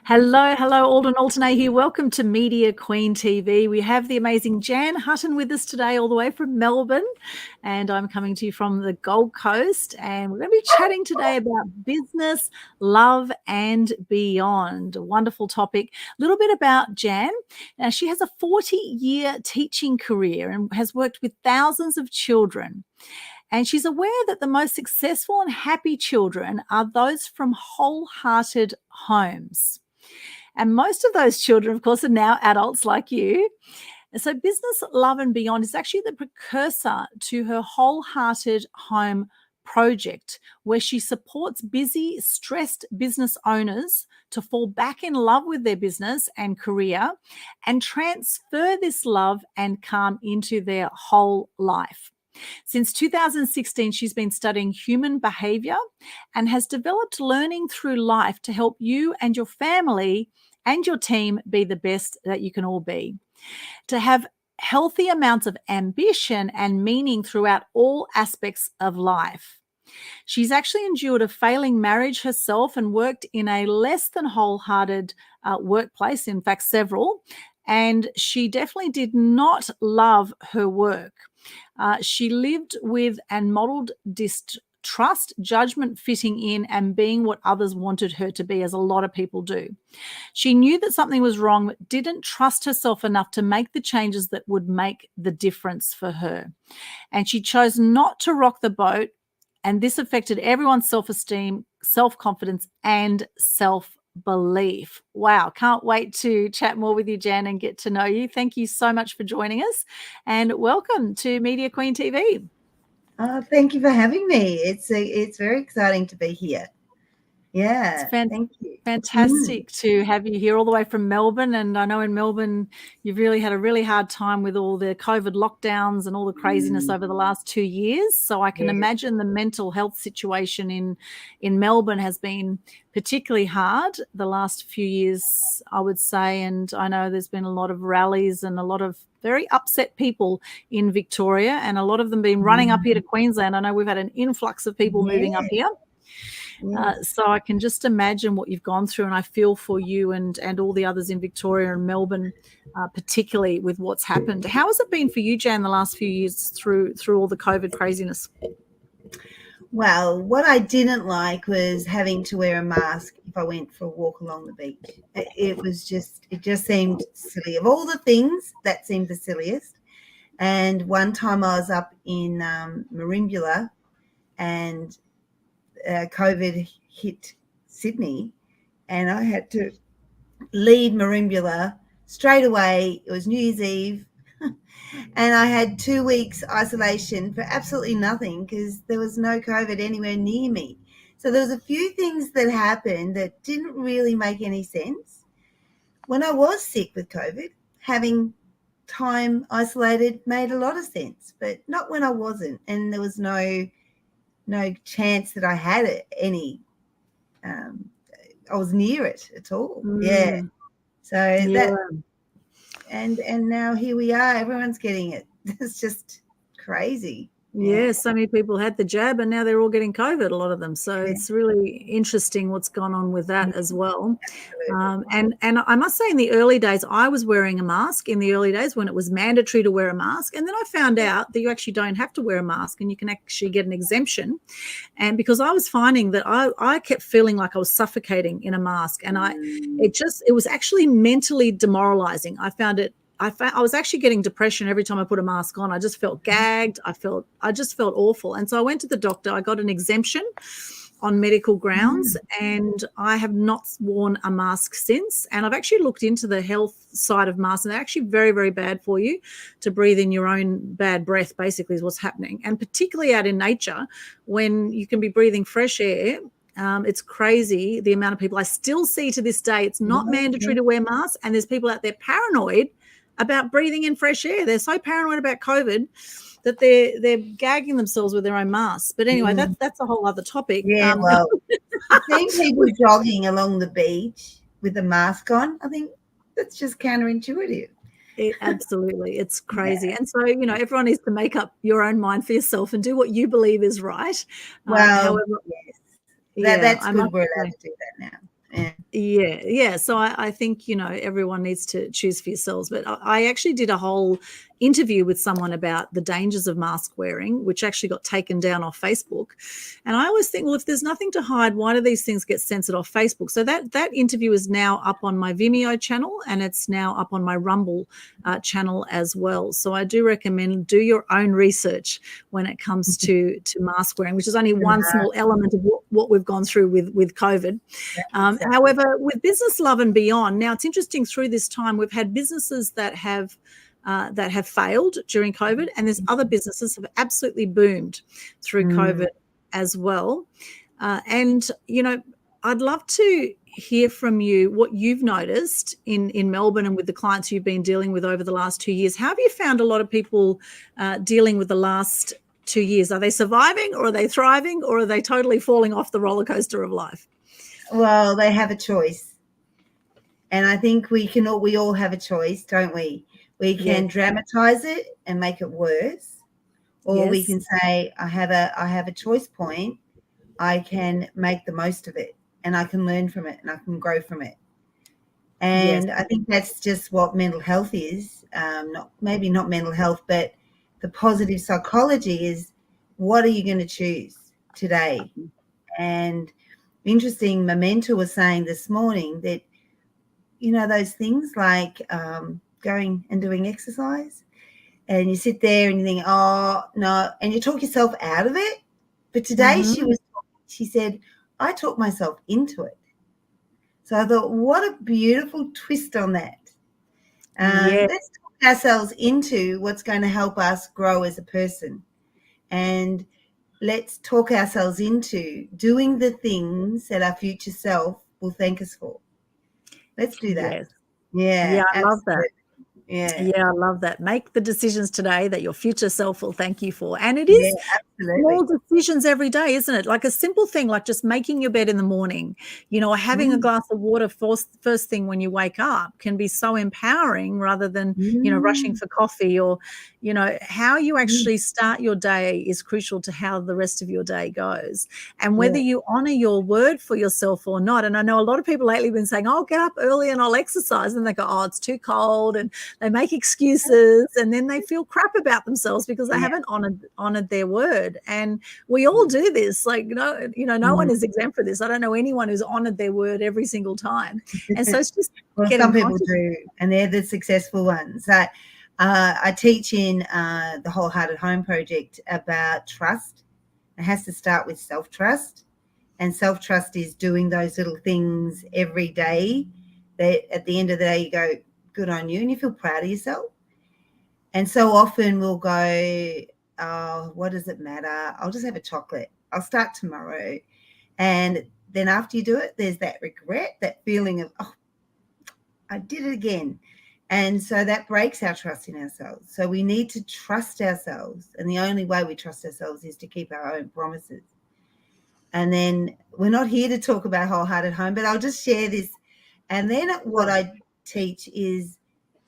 Hello, Aldwyn Altuney here. Welcome to Media Queen TV. We have the amazing Jan Hutton with us today, all the way from Melbourne, and I'm coming to you from the Gold Coast. And we're going to be chatting today about business, love, and beyond. A wonderful topic. A little bit about Jan. Now, she has a 40-year teaching career and has worked with thousands of children. And she's aware that the most successful and happy children are those from wholehearted homes. And most of those children, of course, are now adults like you. And so business, love, and beyond is actually the precursor to her wholehearted home project, where she supports busy, stressed business owners to fall back in love with their business and career and transfer this love and calm into their whole life. Since 2016, she's been studying human behavior and has developed learning through life to help you and your family and your team be the best that you can all be. To have healthy amounts of ambition and meaning throughout all aspects of life. She's actually endured a failing marriage herself and worked in a less than wholehearted workplace, in fact, several. And she definitely did not love her work. She lived with and modeled distrust, judgment, fitting in, and being what others wanted her to be, as a lot of people do. She knew that something was wrong, but didn't trust herself enough to make the changes that would make the difference for her. And she chose not to rock the boat, and this affected everyone's self-esteem, self-confidence, and self-belief. Wow, can't wait to chat more with you, Jan, and get to know you. Thank you so much for joining us, and welcome to Media Queen TV. Thank you for having me. It's very exciting to be here. Yeah, thank you. Fantastic to have you here all the way from Melbourne. And I know in Melbourne, you've really had a really hard time with all the COVID lockdowns and all the craziness over the last 2 years. So I can imagine the mental health situation in Melbourne has been particularly hard the last few years, I would say. And I know there's been a lot of rallies and a lot of very upset people in Victoria, and a lot of them been running up here to Queensland. I know we've had an influx of people moving up here. So I can just imagine what you've gone through, and I feel for you and all the others in Victoria and Melbourne, particularly with what's happened. How has it been for you, Jan, the last few years through all the COVID craziness? Well, what I didn't like was having to wear a mask if I went for a walk along the beach. It just seemed silly. Of all the things, that seemed the silliest. And one time I was up in Merimbula, and COVID hit Sydney, and I had to leave Merimbula straight away. It was New Year's Eve, and I had 2 weeks isolation for absolutely nothing because there was no COVID anywhere near me. So there was a few things that happened that didn't really make any sense. When I was sick with COVID, having time isolated made a lot of sense, but not when I wasn't, and there was no chance that I had any. I was near it at all. So that, and now here we are. Everyone's getting it. It's just crazy. Yeah, so many people had the jab, and now they're all getting COVID, a lot of them. So it's really interesting what's gone on with that as well. And I must say, in the early days, I was wearing a mask in the early days when it was mandatory to wear a mask. And then I found out that you actually don't have to wear a mask, and you can actually get an exemption. And because I was finding that I kept feeling like I was suffocating in a mask, and it was actually mentally demoralizing. I was actually getting depression every time I put a mask on. I just felt gagged. I just felt awful. And so I went to the doctor. I got an exemption on medical grounds, and I have not worn a mask since. And I've actually looked into the health side of masks, and they're actually very, very bad for you to breathe in your own bad breath, basically, is what's happening. And particularly out in nature, when you can be breathing fresh air, it's crazy the amount of people I still see to this day. It's not mandatory to wear masks, and there's people out there paranoid about breathing in fresh air. They're so paranoid about COVID that they're gagging themselves with their own masks. But anyway, that's a whole other topic. Yeah, well, seeing people jogging along the beach with a mask on, I think that's just counterintuitive. Absolutely. It's crazy. And so, everyone needs to make up your own mind for yourself and do what you believe is right. Well, however, yes. That's good. We're allowed to do that now. Yeah. So I think, everyone needs to choose for yourselves. But I actually did a whole interview with someone about the dangers of mask wearing, which actually got taken down off Facebook. And I always think, well, if there's nothing to hide, why do these things get censored off Facebook? So that interview is now up on my Vimeo channel, and it's now up on my Rumble channel as well. So I do recommend do your own research when it comes to mask wearing, which is only one small element of what we've gone through with COVID. Exactly. However, with Business Love and Beyond, now it's interesting, through this time we've had businesses that have failed during COVID, and there's other businesses have absolutely boomed through COVID as well. And I'd love to hear from you what you've noticed in Melbourne and with the clients you've been dealing with over the last 2 years. How have you found a lot of people dealing with the last 2 years? Are they surviving, or are they thriving, or are they totally falling off the roller coaster of life? Well, they have a choice. And I think we all have a choice, don't we? We can dramatize it and make it worse, or we can say, I have a choice point. I can make the most of it, and I can learn from it, and I can grow from it. And I think that's just what mental health is. Maybe not mental health, but the positive psychology is, what are you going to choose today? And interesting, Memento was saying this morning that, those things like going and doing exercise, and you sit there and you think, oh, no, and you talk yourself out of it. But today she said, I talked myself into it. So I thought, what a beautiful twist on that. Let's talk ourselves into what's going to help us grow as a person. And let's talk ourselves into doing the things that our future self will thank us for. Let's do that. Yeah, I love that. Yeah, I love that. Make the decisions today that your future self will thank you for. And it is small decisions every day, isn't it? Like a simple thing, like just making your bed in the morning, or having a glass of water first thing when you wake up can be so empowering, rather than, rushing for coffee, or, how you actually start your day is crucial to how the rest of your day goes. And whether you honor your word for yourself or not. And I know a lot of people lately have been saying, oh, get up early and I'll exercise. And they go, oh, it's too cold. And they make excuses, and then they feel crap about themselves because they haven't honored their word. And we all do this. Like, no one is exempt for this. I don't know anyone who's honored their word every single time. And so it's just some people do, and they're the successful ones. I teach in the Wholehearted Home Project about trust. It has to start with self-trust, and self-trust is doing those little things every day that at the end of the day you go, good on you, and you feel proud of yourself. And so often we'll go, oh, what does it matter? I'll just have a chocolate. I'll start tomorrow. And then after you do it, there's that regret, that feeling of, oh, I did it again. And so that breaks our trust in ourselves. So we need to trust ourselves. And the only way we trust ourselves is to keep our own promises. And then we're not here to talk about Wholehearted Home, but I'll just share this. And then what I teach is,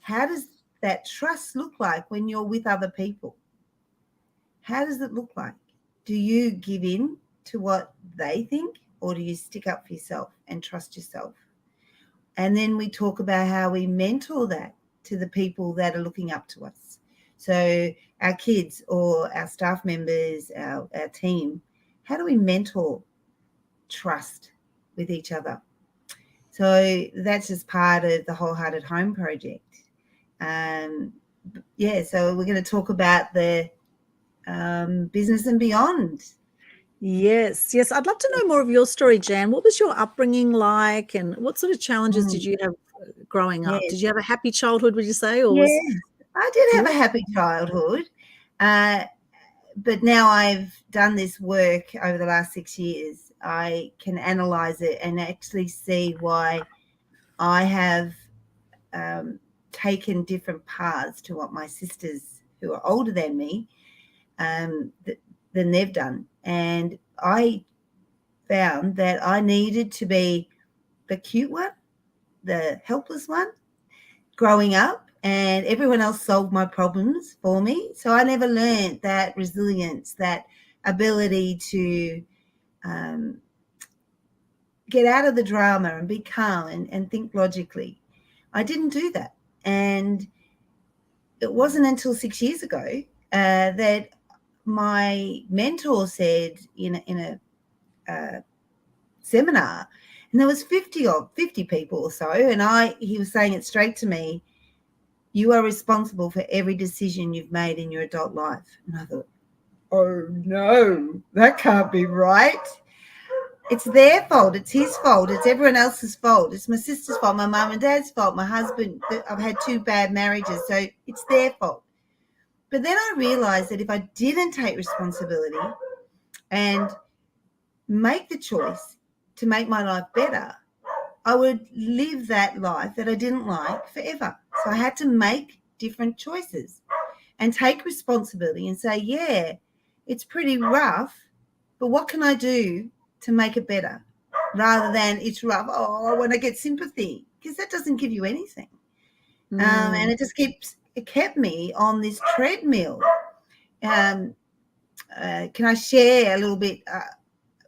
how does that trust look like when you're with other people? How does it look like? Do you give in to what they think, or do you stick up for yourself and trust yourself? And then we talk about how we mentor that to the people that are looking up to us. So our kids or our staff members, our team, how do we mentor trust with each other? So that's just part of the Wholehearted Home Project. So we're going to talk about the business and beyond. Yes. I'd love to know more of your story, Jan. What was your upbringing like, and what sort of challenges did you have growing up? Did you have a happy childhood, would you say? Or I did have a happy childhood. But now I've done this work over the last 6 years. I can analyze it and actually see why I have taken different paths to what my sisters, who are older than me, than they've done. And I found that I needed to be the cute one, the helpless one growing up, and everyone else solved my problems for me. So I never learned that resilience, that ability to get out of the drama and be calm and think logically. I didn't do that. And it wasn't until 6 years ago that my mentor said in a seminar, and there was 50 people or so, and he was saying it straight to me, you are responsible for every decision you've made in your adult life. And I thought, oh no, that can't be right. It's their fault. It's his fault. It's everyone else's fault. It's my sister's fault, my mum and dad's fault, my husband. I've had 2 bad marriages, so it's their fault. But then I realized that if I didn't take responsibility and make the choice to make my life better, I would live that life that I didn't like forever. So I had to make different choices and take responsibility and say, yeah, it's pretty rough, but what can I do to make it better? Rather than it's rough, oh, I want to get sympathy, because that doesn't give you anything. And it kept me on this treadmill. Can I share a little bit?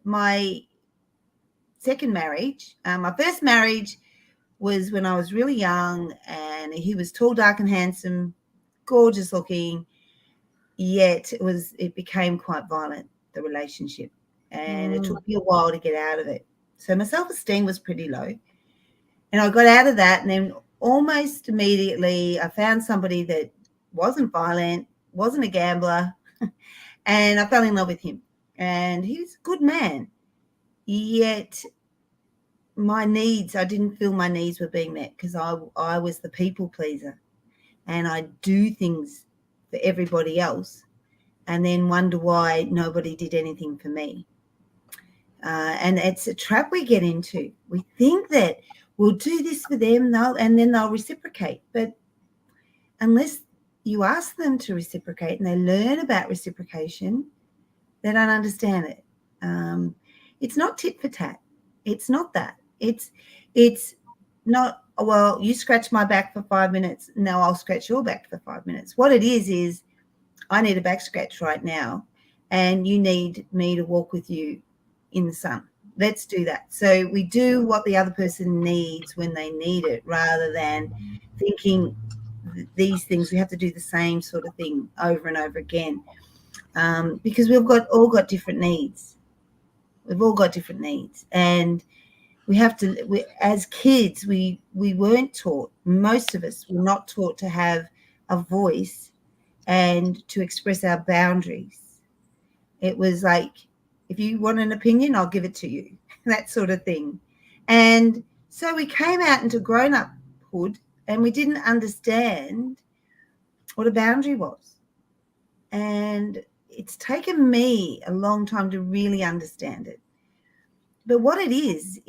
My second marriage, my first marriage was when I was really young, and he was tall, dark and handsome, gorgeous looking, yet it became quite violent, the relationship, and it took me a while to get out of it. So my self-esteem was pretty low, and I got out of that, and then almost immediately I found somebody that wasn't violent, wasn't a gambler, and I fell in love with him, and he was a good man, yet my needs, I didn't feel my needs were being met, because I was the people pleaser, and I do things for everybody else and then wonder why nobody did anything for me. And it's a trap we get into. We think that we'll do this for them and then they'll reciprocate. But unless you ask them to reciprocate and they learn about reciprocation, they don't understand it. It's not tit for tat. It's not that. It's not, well, you scratch my back for 5 minutes. No, I'll scratch your back for 5 minutes. What it is I need a back scratch right now, and you need me to walk with you in the sun. Let's do that. So we do what the other person needs when they need it, rather than thinking these things. We have to do the same sort of thing over and over again, because we've all got different needs. We've all got different needs, and we have to. As kids, we weren't taught. Most of us were not taught to have a voice and to express our boundaries. It was like, if you want an opinion, I'll give it to you, that sort of thing. And so we came out into grown-uphood, and we didn't understand what a boundary was. And it's taken me a long time to really understand it. But what it is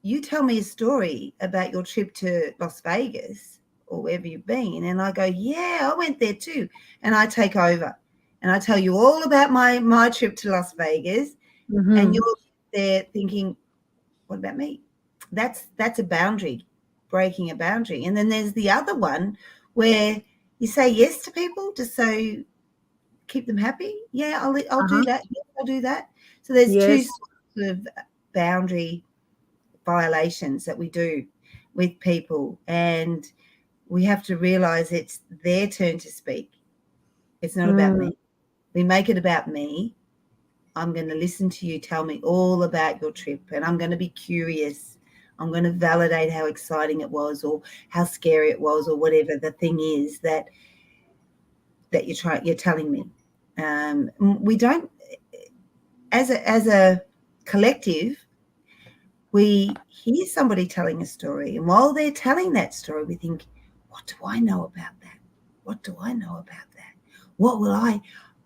you tell me a story about your trip to Las Vegas or wherever you've been, and I go, yeah, I went there too. And I take over and I tell you all about my trip to Las Vegas, and you're there thinking, what about me? That's a boundary, breaking a boundary. And then there's the other one where you say yes to people just so keep them happy. Yeah, I'll do that. Yeah, I'll do that. So there's two sorts of boundary violations that we do with people, and we have to realize it's their turn to speak. It's not about me. We make it about me. I'm going to listen to you tell me all about your trip, and I'm going to be curious. I'm going to validate how exciting it was, or how scary it was, or whatever the thing is that you're telling me. We don't, as a collective, we hear somebody telling a story, and while they're telling that story, we think, what do I know about that? What do I know about that? What will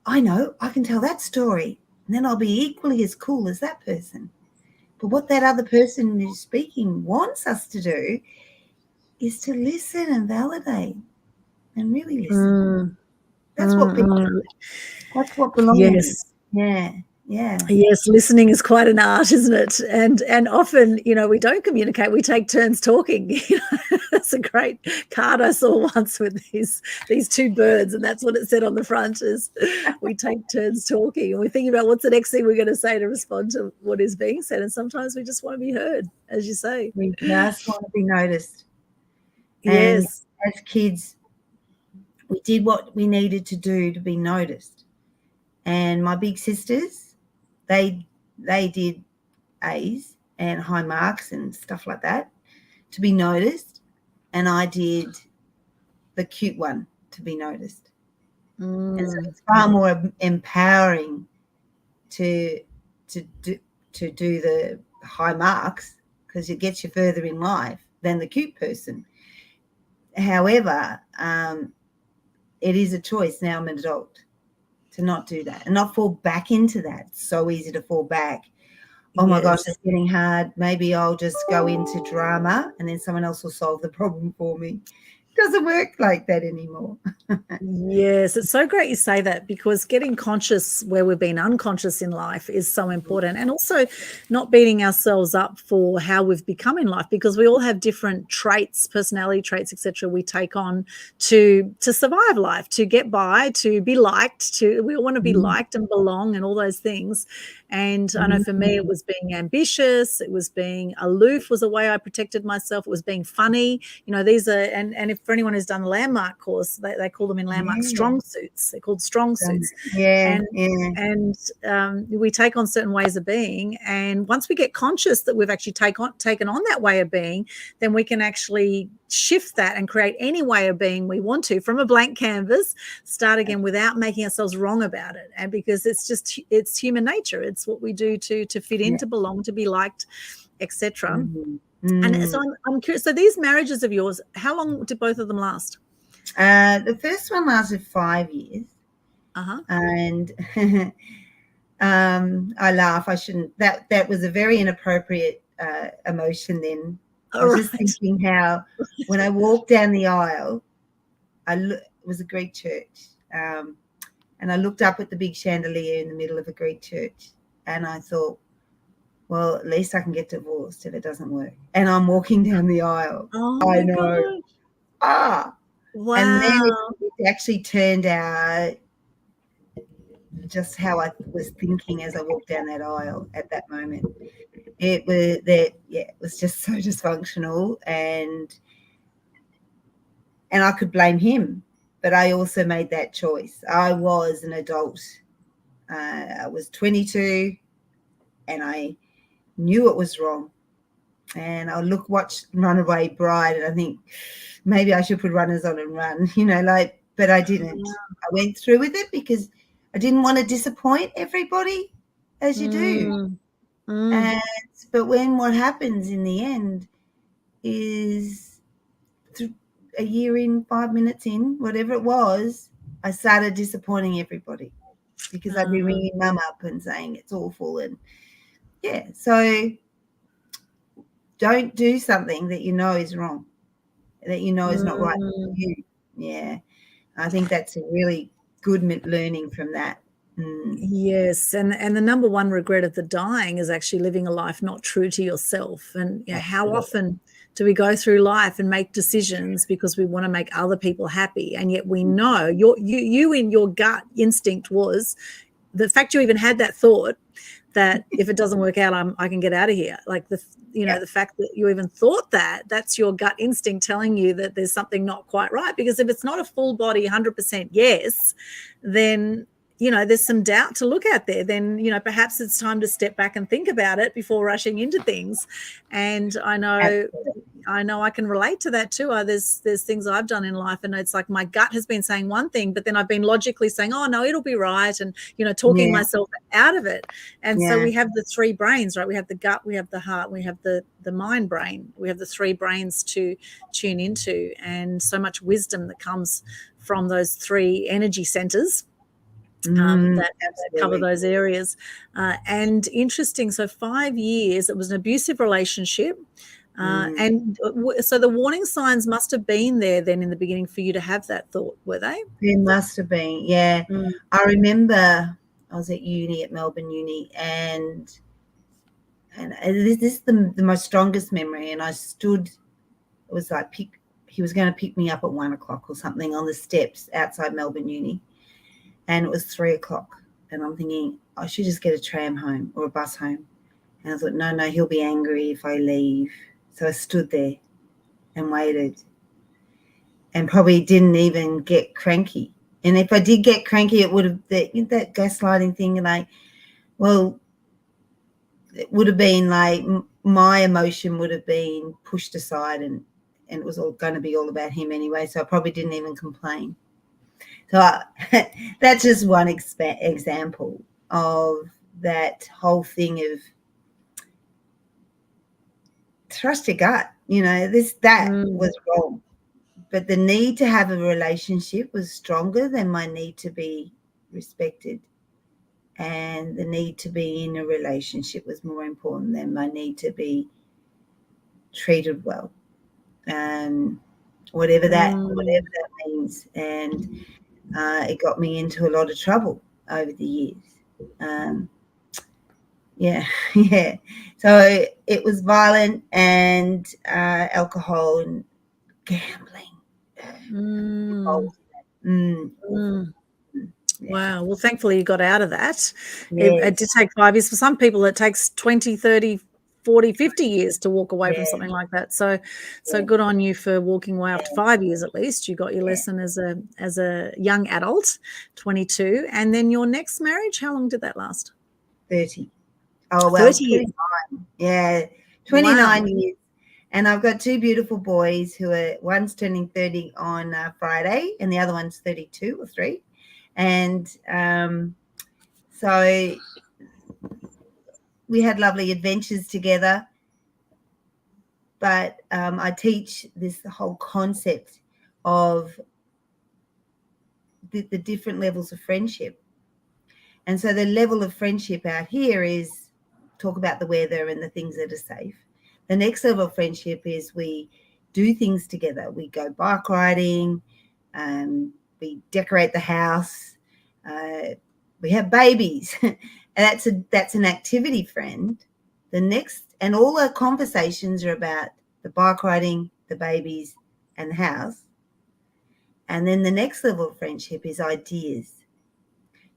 I know I can tell that story, and then I'll be equally as cool as that person. But what that other person who's speaking wants us to do is to listen and validate and really listen. That's what people, that's what belonging is. Yeah. Yes, listening is quite an art, isn't it? And often, we don't communicate. We take turns talking. That's a great card I saw once with these two birds, and that's what it said on the front is we take turns talking and we're thinking about what's the next thing we're going to say to respond to what is being said. And sometimes we just want to be heard, as you say. We just want to be noticed. Yes. And as kids, we did what we needed to do to be noticed. And my big sisters, they did A's and high marks and stuff like that to be noticed. And I did the cute one to be noticed. And so it's far more empowering to do the high marks because it gets you further in life than the cute person. However, it is a choice now I'm an adult to not do that and not fall back into that. It's so easy to fall back. Oh my gosh, it's getting hard. Maybe I'll just go into drama and then someone else will solve the problem for me. It doesn't work like that anymore. Yes, it's so great you say that because getting conscious where we've been unconscious in life is so important, and also not beating ourselves up for how we've become in life because we all have different traits, personality traits, etc. we take on to survive life, to get by, to be liked, we all want to be liked and belong and all those things. And I know for me it was being ambitious, it was being aloof was a way I protected myself, it was being funny. These are and if for anyone who's done the landmark course, they call them in landmark strong suits. They're called strong suits. And we take on certain ways of being, and once we get conscious that we've actually taken on that way of being, then we can actually shift that and create any way of being we want to from a blank canvas, start again without making ourselves wrong about it. And because it's human nature, it's what we do to fit in, to belong, to be liked, etc. And so I'm curious, so these marriages of yours, how long did both of them last? The first one lasted 5 years. And I laugh. I shouldn't. That was a very inappropriate emotion then. I was just thinking how when I walked down the aisle, it was a Greek church, and I looked up at the big chandelier in the middle of a Greek church, and I thought, well, at least I can get divorced if it doesn't work. And I'm walking down the aisle. I know. Wow. And then it actually turned out just how I was thinking as I walked down that aisle at that moment. It was just so dysfunctional, and I could blame him, but I also made that choice. I was an adult. I was 22, and I knew it was wrong. And I watch Runaway Bride, and I think maybe I should put runners on and run, but I didn't. I went through with it because I didn't want to disappoint everybody, as you do. But what happens in the end is a year in, 5 minutes in, whatever it was, I started disappointing everybody because I'd be ringing mum up and saying it's awful. And so don't do something that you know is wrong, that you know is not right for you. Yeah, I think that's a really good learning from that. Yes, and the number one regret of the dying is actually living a life not true to yourself. And how often do we go through life and make decisions because we want to make other people happy, and yet we know you in your gut instinct was the fact you even had that thought that if it doesn't work out, I can get out of here. Like the fact that you even thought that's your gut instinct telling you that there's something not quite right. Because if it's not a full body 100% yes, then there's some doubt to look at there. Then perhaps it's time to step back and think about it before rushing into things. And I know I can relate to that too. There's things I've done in life, and it's like my gut has been saying one thing, but then I've been logically saying, oh no, it'll be right, and talking myself out of it. And so we have the three brains, right? We have the gut, we have the heart, we have the mind brain. We have the three brains to tune into, and so much wisdom that comes from those three energy centers. That cover those areas. And interesting, so 5 years, it was an abusive relationship. And so the warning signs must have been there then in the beginning for you to have that thought, were they? There must have been, yeah. I remember I was at Melbourne Uni, and this is the most strongest memory, and I stood, it was like he was going to pick me up at 1 o'clock or something on the steps outside Melbourne Uni. And it was 3 o'clock. And I'm thinking, I should just get a tram home or a bus home. And I thought, no, he'll be angry if I leave. So I stood there and waited and probably didn't even get cranky. And if I did get cranky, it would have that gaslighting thing, like, well, it would have been like my emotion would have been pushed aside, and it was all going to be all about him anyway. So I probably didn't even complain. So that's just one example of that whole thing of trust your gut. That was wrong. But the need to have a relationship was stronger than my need to be respected. And the need to be in a relationship was more important than my need to be treated well. Whatever that means. And it got me into a lot of trouble over the years. Yeah. So it was violent and alcohol and gambling. Yeah. Wow. Well, thankfully you got out of that. Yes. It did take 5 years. For some people, it takes 20, 30, 40, 50 years to walk away from something like that. So good on you for walking away after 5 years at least. You got your lesson as a young adult, 22. And then your next marriage, how long did that last? 30. Oh, well, 30 years. 29. Yeah, 29 years. And I've got two beautiful boys one's turning 30 on Friday and the other one's 32 or 3. And so we had lovely adventures together. But I teach this whole concept of the different levels of friendship. And so the level of friendship out here is talk about the weather and the things that are safe. The next level of friendship is we do things together. We go bike riding, we decorate the house, we have babies. And that's an activity friend. The next, and all our conversations are about the bike riding, the babies, and the house. And then the next level of friendship is ideas.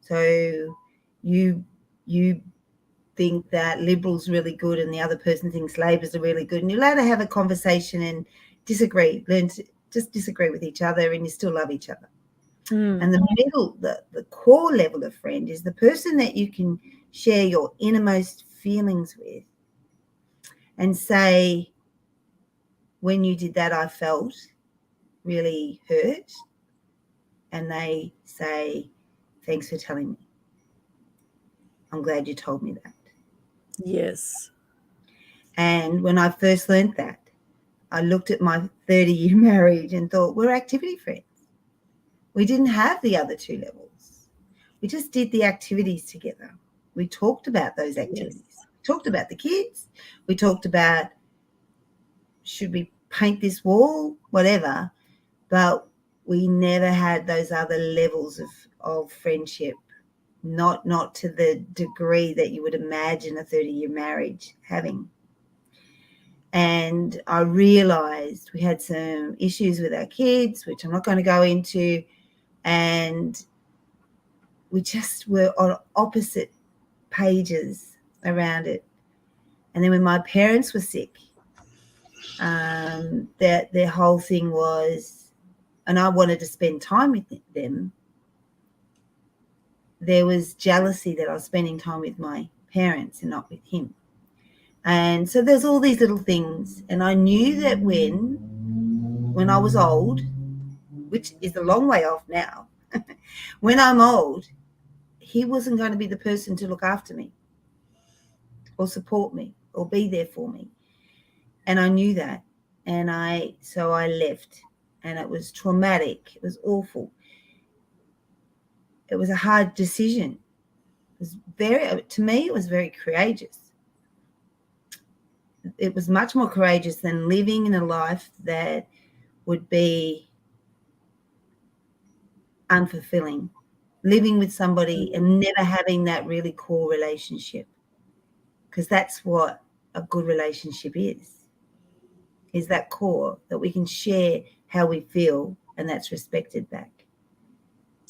So you think that Liberal's really good and the other person thinks Labor's are really good, and you're allowed to have a conversation and disagree, learn to just disagree with each other, and you still love each other. And the middle, the core level of friend is the person that you can share your innermost feelings with and say, when you did that, I felt really hurt. And they say, thanks for telling me. I'm glad you told me that. Yes. And when I first learned that, I looked at my 30-year marriage and thought, we're activity friends. We didn't have the other two levels. We just did the activities together. We talked about those activities. Yes. We talked about the kids. We talked about, should we paint this wall, whatever. But we never had those other levels of friendship, not to the degree that you would imagine a 30-year marriage having. And I realised we had some issues with our kids, which I'm not going to go into, and we just were on opposite pages around it. And then when my parents were sick, their whole thing was, and I wanted to spend time with them, there was jealousy that I was spending time with my parents and not with him. And so there's all these little things. And I knew that when I was old, which is a long way off now, when I'm old, he wasn't going to be the person to look after me or support me or be there for me. And I knew that. And so I left, and it was traumatic. It was awful. It was a hard decision. To me, it was very courageous. It was much more courageous than living in a life that would be unfulfilling, living with somebody and never having that really core relationship, because that's what a good relationship is that core that we can share how we feel, and that's respected back.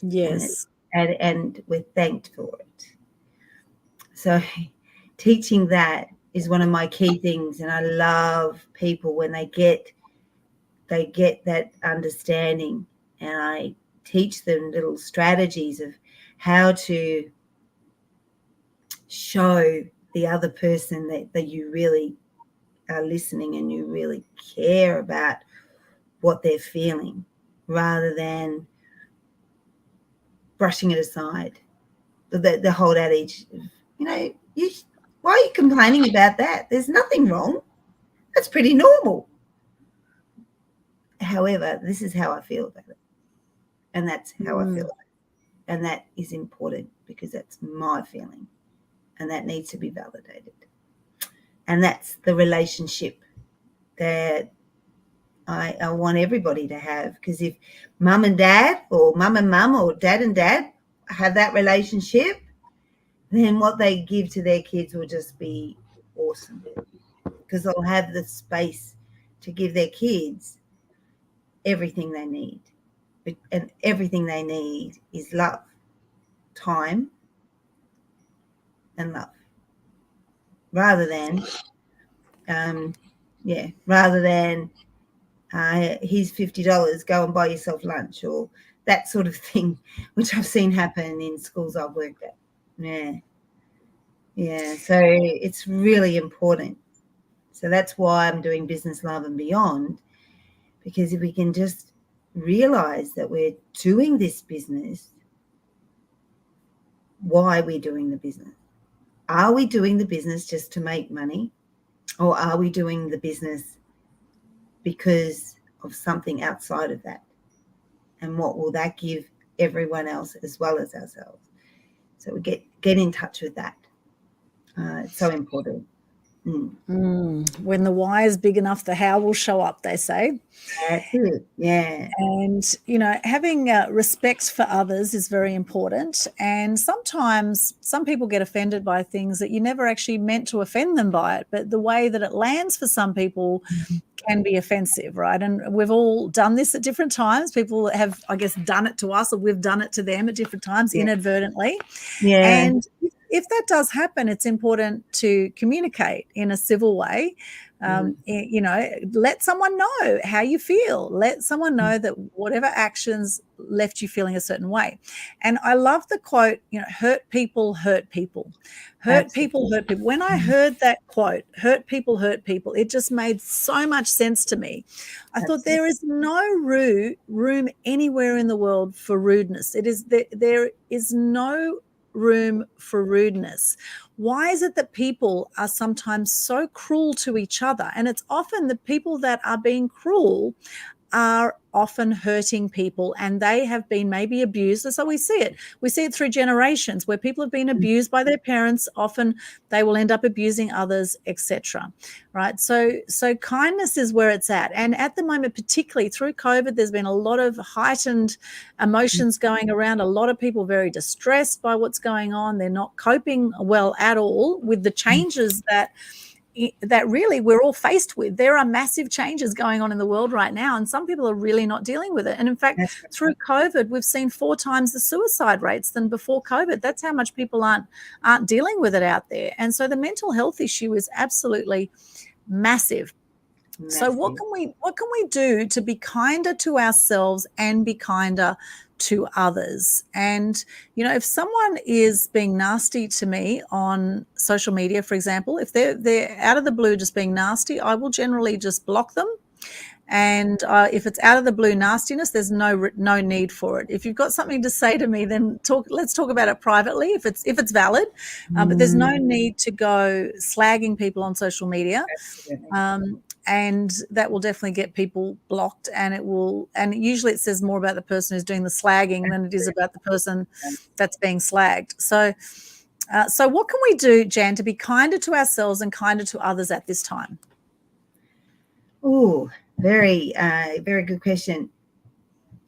Yes. And we're thanked for it. So teaching that is one of my key things, and I love people when they get that understanding, and I teach them little strategies of how to show the other person that you really are listening and you really care about what they're feeling, rather than brushing it aside. The whole adage, why are you complaining about that? There's nothing wrong. That's pretty normal. However, this is how I feel about it. And that's how I feel about it. And that is important because that's my feeling. And that needs to be validated. And that's the relationship that I want everybody to have. Because if mum and dad, or mum and mum, or dad and dad have that relationship, then what they give to their kids will just be awesome. Because they'll have the space to give their kids everything they need. And everything they need is love, time, and love. Rather than, here's $50, go and buy yourself lunch, or that sort of thing, which I've seen happen in schools I've worked at. Yeah. So it's really important. So that's why I'm doing Business Love and Beyond, because if we can just realize that we're doing this business, why we're doing the business. Are we doing the business just to make money, or are we doing the business because of something outside of that? And what will that give everyone else as well as ourselves? So we get in touch with that. It's so important. When the why is big enough, the how will show up, they say. That's it. Yeah. And, having respect for others is very important. And sometimes some people get offended by things that you never actually meant to offend them by it. But the way that it lands for some people can be offensive, right? And we've all done this at different times. People have, I guess, done it to us, or we've done it to them at different times inadvertently. Yeah. And if that does happen, it's important to communicate in a civil way. Let someone know how you feel. Let someone know that whatever actions left you feeling a certain way. And I love the quote, hurt people, hurt people. Hurt people, hurt people. When I heard that quote, hurt people, it just made so much sense to me. I thought there is no room anywhere in the world for rudeness. There is no room for rudeness. Why is it that people are sometimes so cruel to each other? And it's often the people that are being cruel are often hurting people, and they have been maybe abused. So we see it through generations where people have been abused by their parents. Often they will end up abusing others, etc. Right? So kindness is where it's at. And at the moment, particularly through COVID, there's been a lot of heightened emotions going around. A lot of people very distressed by what's going on. They're not coping well at all with the changes that really we're all faced with. There are massive changes going on in the world right now, and some people are really not dealing with it. And in fact, through COVID, we've seen 4 times the suicide rates than before COVID. That's how much people aren't dealing with it out there. And so the mental health issue is absolutely massive. So what can we do to be kinder to ourselves and be kinder to others? And if someone is being nasty to me on social media, for example, if they're out of the blue just being nasty, I will generally just block them. And if it's out of the blue nastiness, there's no need for it. If you've got something to say to me, then let's talk about it privately if it's valid. But there's no need to go slagging people on social media. And that will definitely get people blocked, and usually it says more about the person who's doing the slagging than it is about the person that's being slagged. So what can we do, Jan, to be kinder to ourselves and kinder to others at this time? Oh, very, very good question.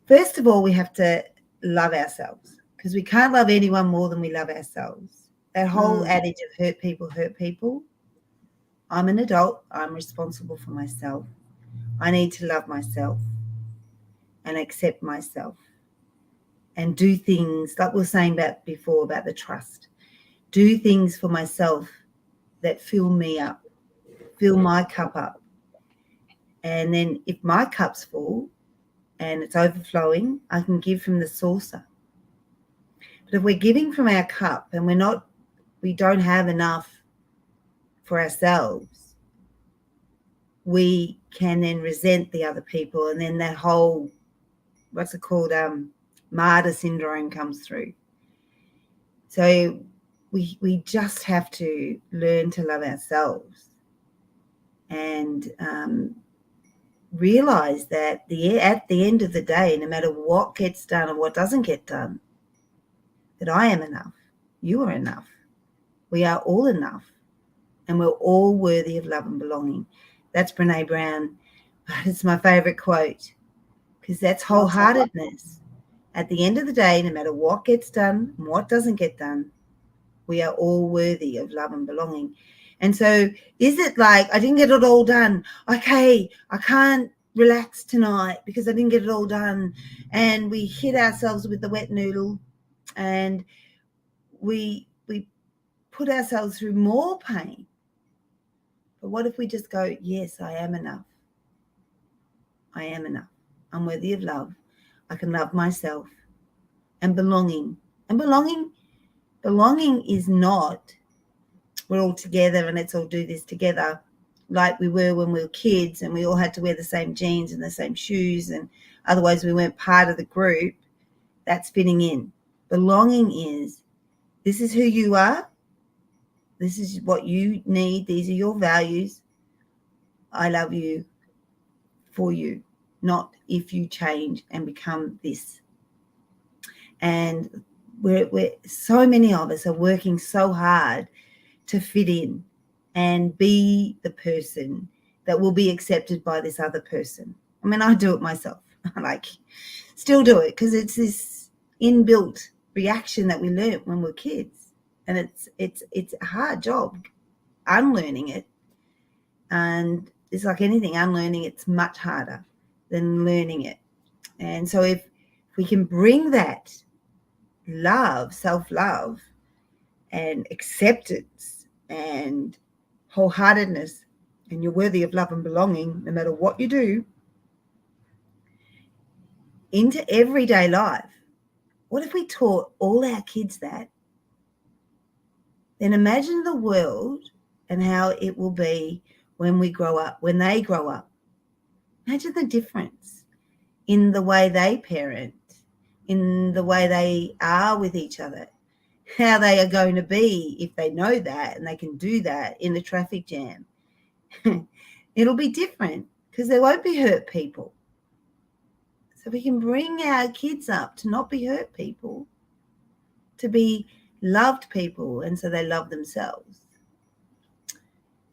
First of all, we have to love ourselves, because we can't love anyone more than we love ourselves. That whole adage of hurt people, hurt people. I'm an adult. I'm responsible for myself. I need to love myself. and accept myself and do things like we were saying about before about the trust. Do things for myself that fill me up, fill my cup up. And then if my cup's full and it's overflowing, I can give from the saucer. But if we're giving from our cup and we don't have enough for ourselves, we can then resent the other people, and then that whole, what's it called, martyr syndrome comes through. So we just have to learn to love ourselves and realize that at the end of the day, no matter what gets done or what doesn't get done, that I am enough. You are enough. We are all enough. And we're all worthy of love and belonging. That's Brene Brown. It's my favorite quote because that's wholeheartedness. At the end of the day, no matter what gets done and what doesn't get done, we are all worthy of love and belonging. And so is it like, I didn't get it all done. Okay, I can't relax tonight because I didn't get it all done. And we hit ourselves with the wet noodle and we put ourselves through more pain. But what if we just go, yes, I am enough. I am enough. I'm worthy of love. I can love myself. And belonging. And belonging is not, we're all together and let's all do this together like we were when we were kids and we all had to wear the same jeans and the same shoes and otherwise we weren't part of the group. That's fitting in. Belonging is, this is who you are. This is what you need. These are your values. I love you for you, not if you change and become this. And we're so many of us are working so hard to fit in and be the person that will be accepted by this other person. I mean, I do it myself. I still do it because it's this inbuilt reaction that we learnt when we're kids. And it's a hard job unlearning it. And it's like anything, unlearning it's much harder than learning it. And so if we can bring that love, self-love and acceptance and wholeheartedness, and you're worthy of love and belonging no matter what you do, into everyday life. What if we taught all our kids that? Then imagine the world and how it will be when we grow up, when they grow up. Imagine the difference in the way they parent, in the way they are with each other, how they are going to be if they know that and they can do that in a traffic jam. It'll be different because there won't be hurt people. So we can bring our kids up to not be hurt people, to be loved people, and so they love themselves.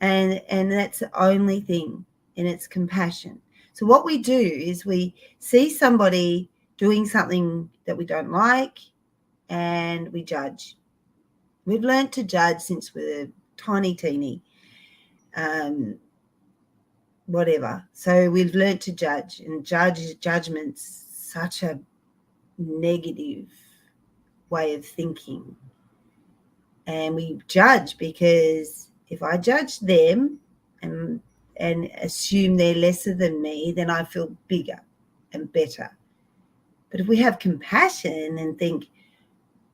And that's the only thing, and it's compassion. So what we do is we see somebody doing something that we don't like and we judge. We've learned to judge since we're teeny, whatever. So we've learned to judge, and judgment's such a negative way of thinking. And we judge because if I judge them and assume they're lesser than me, then I feel bigger and better. But if we have compassion and think,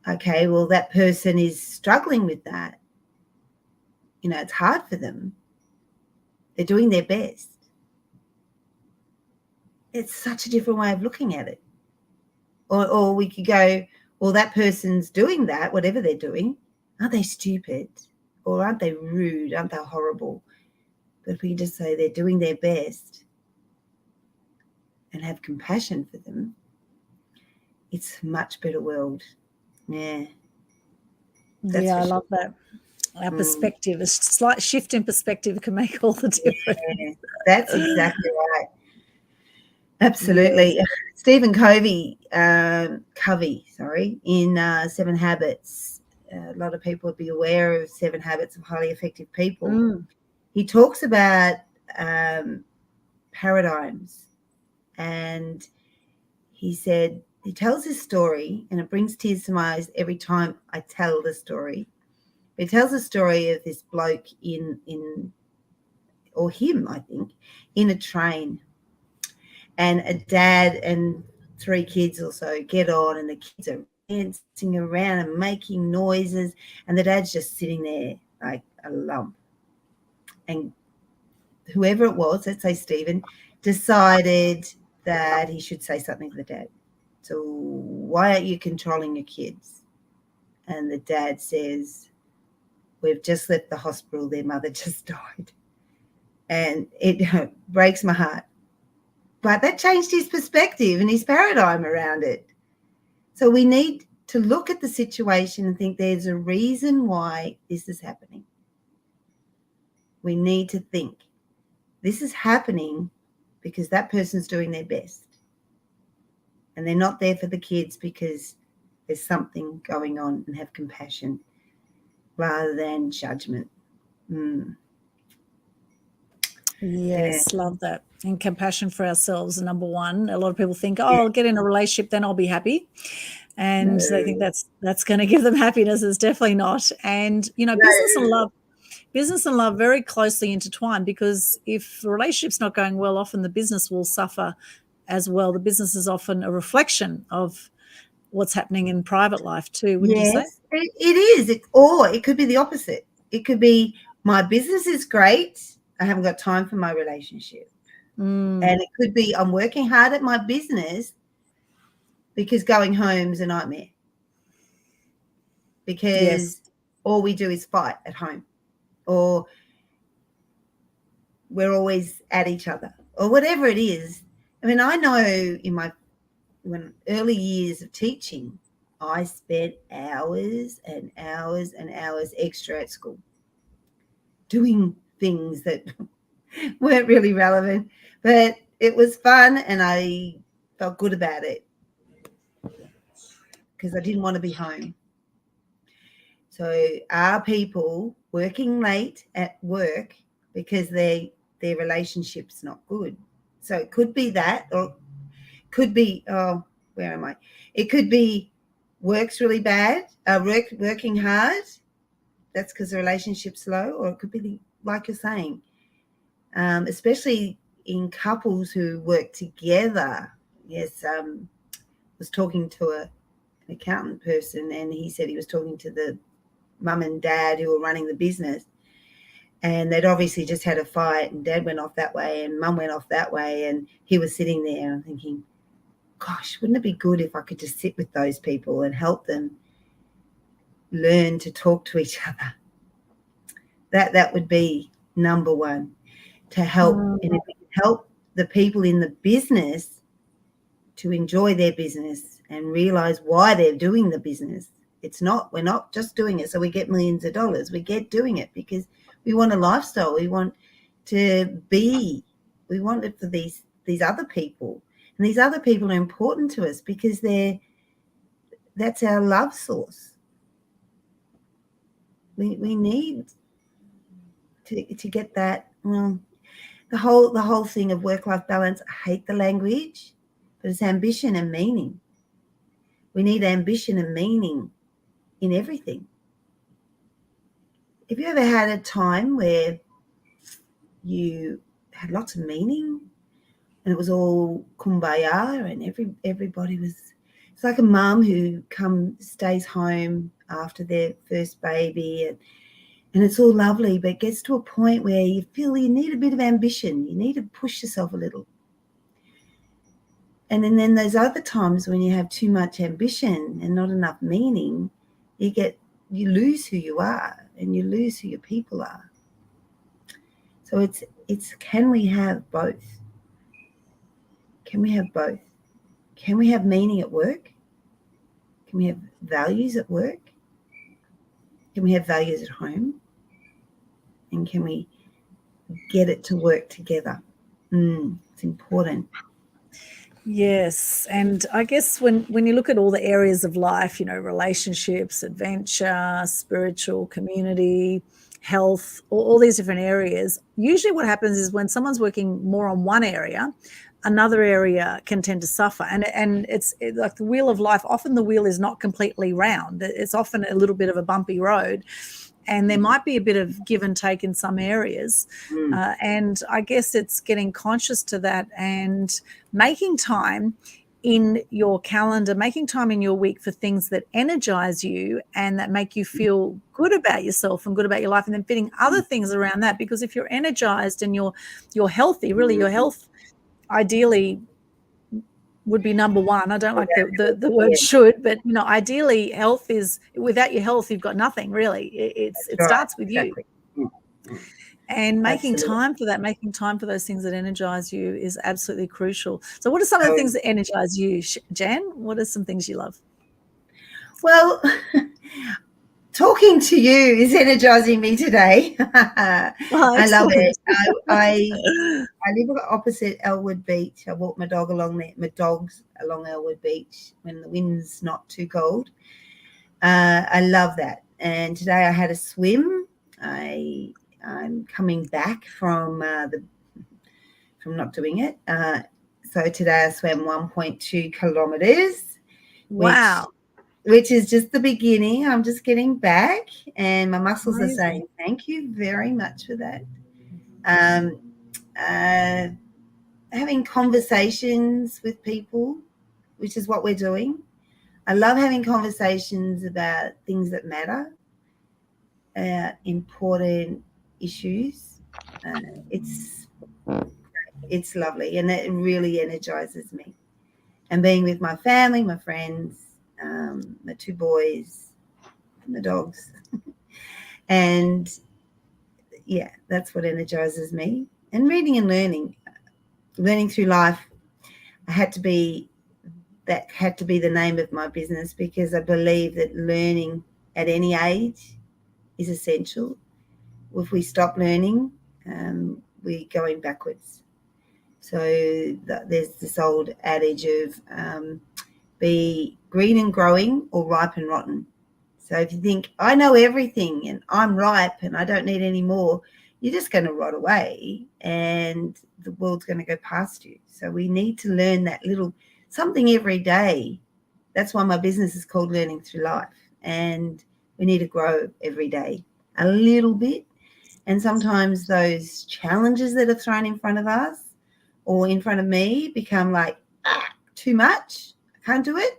okay, well, that person is struggling with that, it's hard for them. They're doing their best. It's such a different way of looking at it. Or we could go, well, that person's doing that, whatever they're doing. Aren't they stupid? Or aren't they rude? Aren't they horrible? But if we just say they're doing their best and have compassion for them, it's a much better world. Yeah. Yeah, I love that. Our perspective, a slight shift in perspective can make all the difference. Yeah, that's exactly right. Absolutely. Yes. Stephen Covey, in 7 Habits, a lot of people would be aware of 7 Habits of Highly Effective People. He talks about paradigms, and he said, he tells his story, and it brings tears to my eyes every time I tell the story. He tells the story of this bloke or him, I think, in a train, and a dad and 3 kids or so get on, and the kids are dancing around and making noises, and the dad's just sitting there like a lump. And whoever it was, let's say Stephen, decided that he should say something to the dad. So why aren't you controlling your kids? And the dad says, we've just left the hospital. Their mother just died. And it breaks my heart. But that changed his perspective and his paradigm around it. So we need to look at the situation and think there's a reason why this is happening. We need to think this is happening because that person's doing their best. And they're not there for the kids because there's something going on, and have compassion rather than judgment. Yes, love that. And compassion for ourselves, number one. A lot of people think, I'll get in a relationship, then I'll be happy. And they think that's going to give them happiness. It's definitely not. And, business and love very closely intertwined, because if the relationship's not going well, often the business will suffer as well. The business is often a reflection of what's happening in private life too, wouldn't you say? It is. Or it could be the opposite. It could be my business is great, I haven't got time for my relationship. And it could be I'm working hard at my business because going home is a nightmare. Because all we do is fight at home, or we're always at each other, or whatever it is. I mean, I know in my early years of teaching, I spent hours and hours and hours extra at school doing things that weren't really relevant, but it was fun and I felt good about it because I didn't want to be home. So are people working late at work because their relationship's not good? So it could be that, or could be, where am I? It could be work's really bad, working hard. That's because the relationship's low, or it could be like you're saying, especially in couples who work together. Yes, was talking to an accountant person, and he said he was talking to the mum and dad who were running the business, and they'd obviously just had a fight, and dad went off that way and mum went off that way, and he was sitting there, and I'm thinking, gosh, wouldn't it be good if I could just sit with those people and help them learn to talk to each other? That would be number one, to help. And if we can help the people in the business to enjoy their business and realize why they're doing the business. We're not just doing it so we get millions of dollars. We get doing it because we want a lifestyle. We want it for these other people. And these other people are important to us because that's our love source. We need to get that. Well, the whole thing of work-life balance, I hate the language, but it's ambition and meaning. We need ambition and meaning in everything. Have you ever had a time where you had lots of meaning and it was all kumbaya and everybody was, it's like a mum who stays home after their first baby and it's all lovely, but it gets to a point where you feel you need a bit of ambition. You need to push yourself a little. And then those other times when you have too much ambition and not enough meaning, you lose who you are and you lose who your people are. So it's can we have both? Can we have both? Can we have meaning at work? Can we have values at work? Can we have values at home? And can we get it to work together? It's important. Yes. And I guess when you look at all the areas of life, relationships, adventure, spiritual, community, health, all these different areas, usually what happens is when someone's working more on one area, another area can tend to suffer. And it's like the wheel of life. Often the wheel is not completely round. It's often a little bit of a bumpy road. And there might be a bit of give and take in some areas. And I guess it's getting conscious to that and making time in your calendar, making time in your week for things that energize you and that make you feel good about yourself and good about your life, and then fitting other things around that. Because if you're energized and you're healthy, really your health ideally would be number one. I don't like the word should, but ideally health is, without your health you've got nothing really. It starts with you. And making time for that, making time for those things that energize you is absolutely crucial. So what are some of the things that energize you, Jan? What are some things you love? Well, talking to you is energizing me today. I love it. I live opposite Elwood Beach. I walk my dogs along Elwood Beach when the wind's not too cold. I love that. And today I had a swim. I'm coming back from not doing it. So today I swam 1.2 kilometers. Wow. Which is just the beginning. I'm just getting back, and my muscles are saying thank you very much for that. Having conversations with people, which is what we're doing. I love having conversations about things that matter, important issues. It's lovely, and it really energizes me. And being with my family, my friends, my two boys, and the dogs, and yeah, that's what energizes me. And reading and learning through life. Had to be the name of my business, because I believe that learning at any age is essential. If we stop learning, we're going backwards. So there's this old adage of be green and growing or ripe and rotten. So if you think, I know everything and I'm ripe and I don't need any more, you're just going to rot away and the world's going to go past you. So we need to learn that little something every day. That's why my business is called Learning Through Life. And we need to grow every day a little bit. And sometimes those challenges that are thrown in front of us or in front of me become like, too much. I can't do it.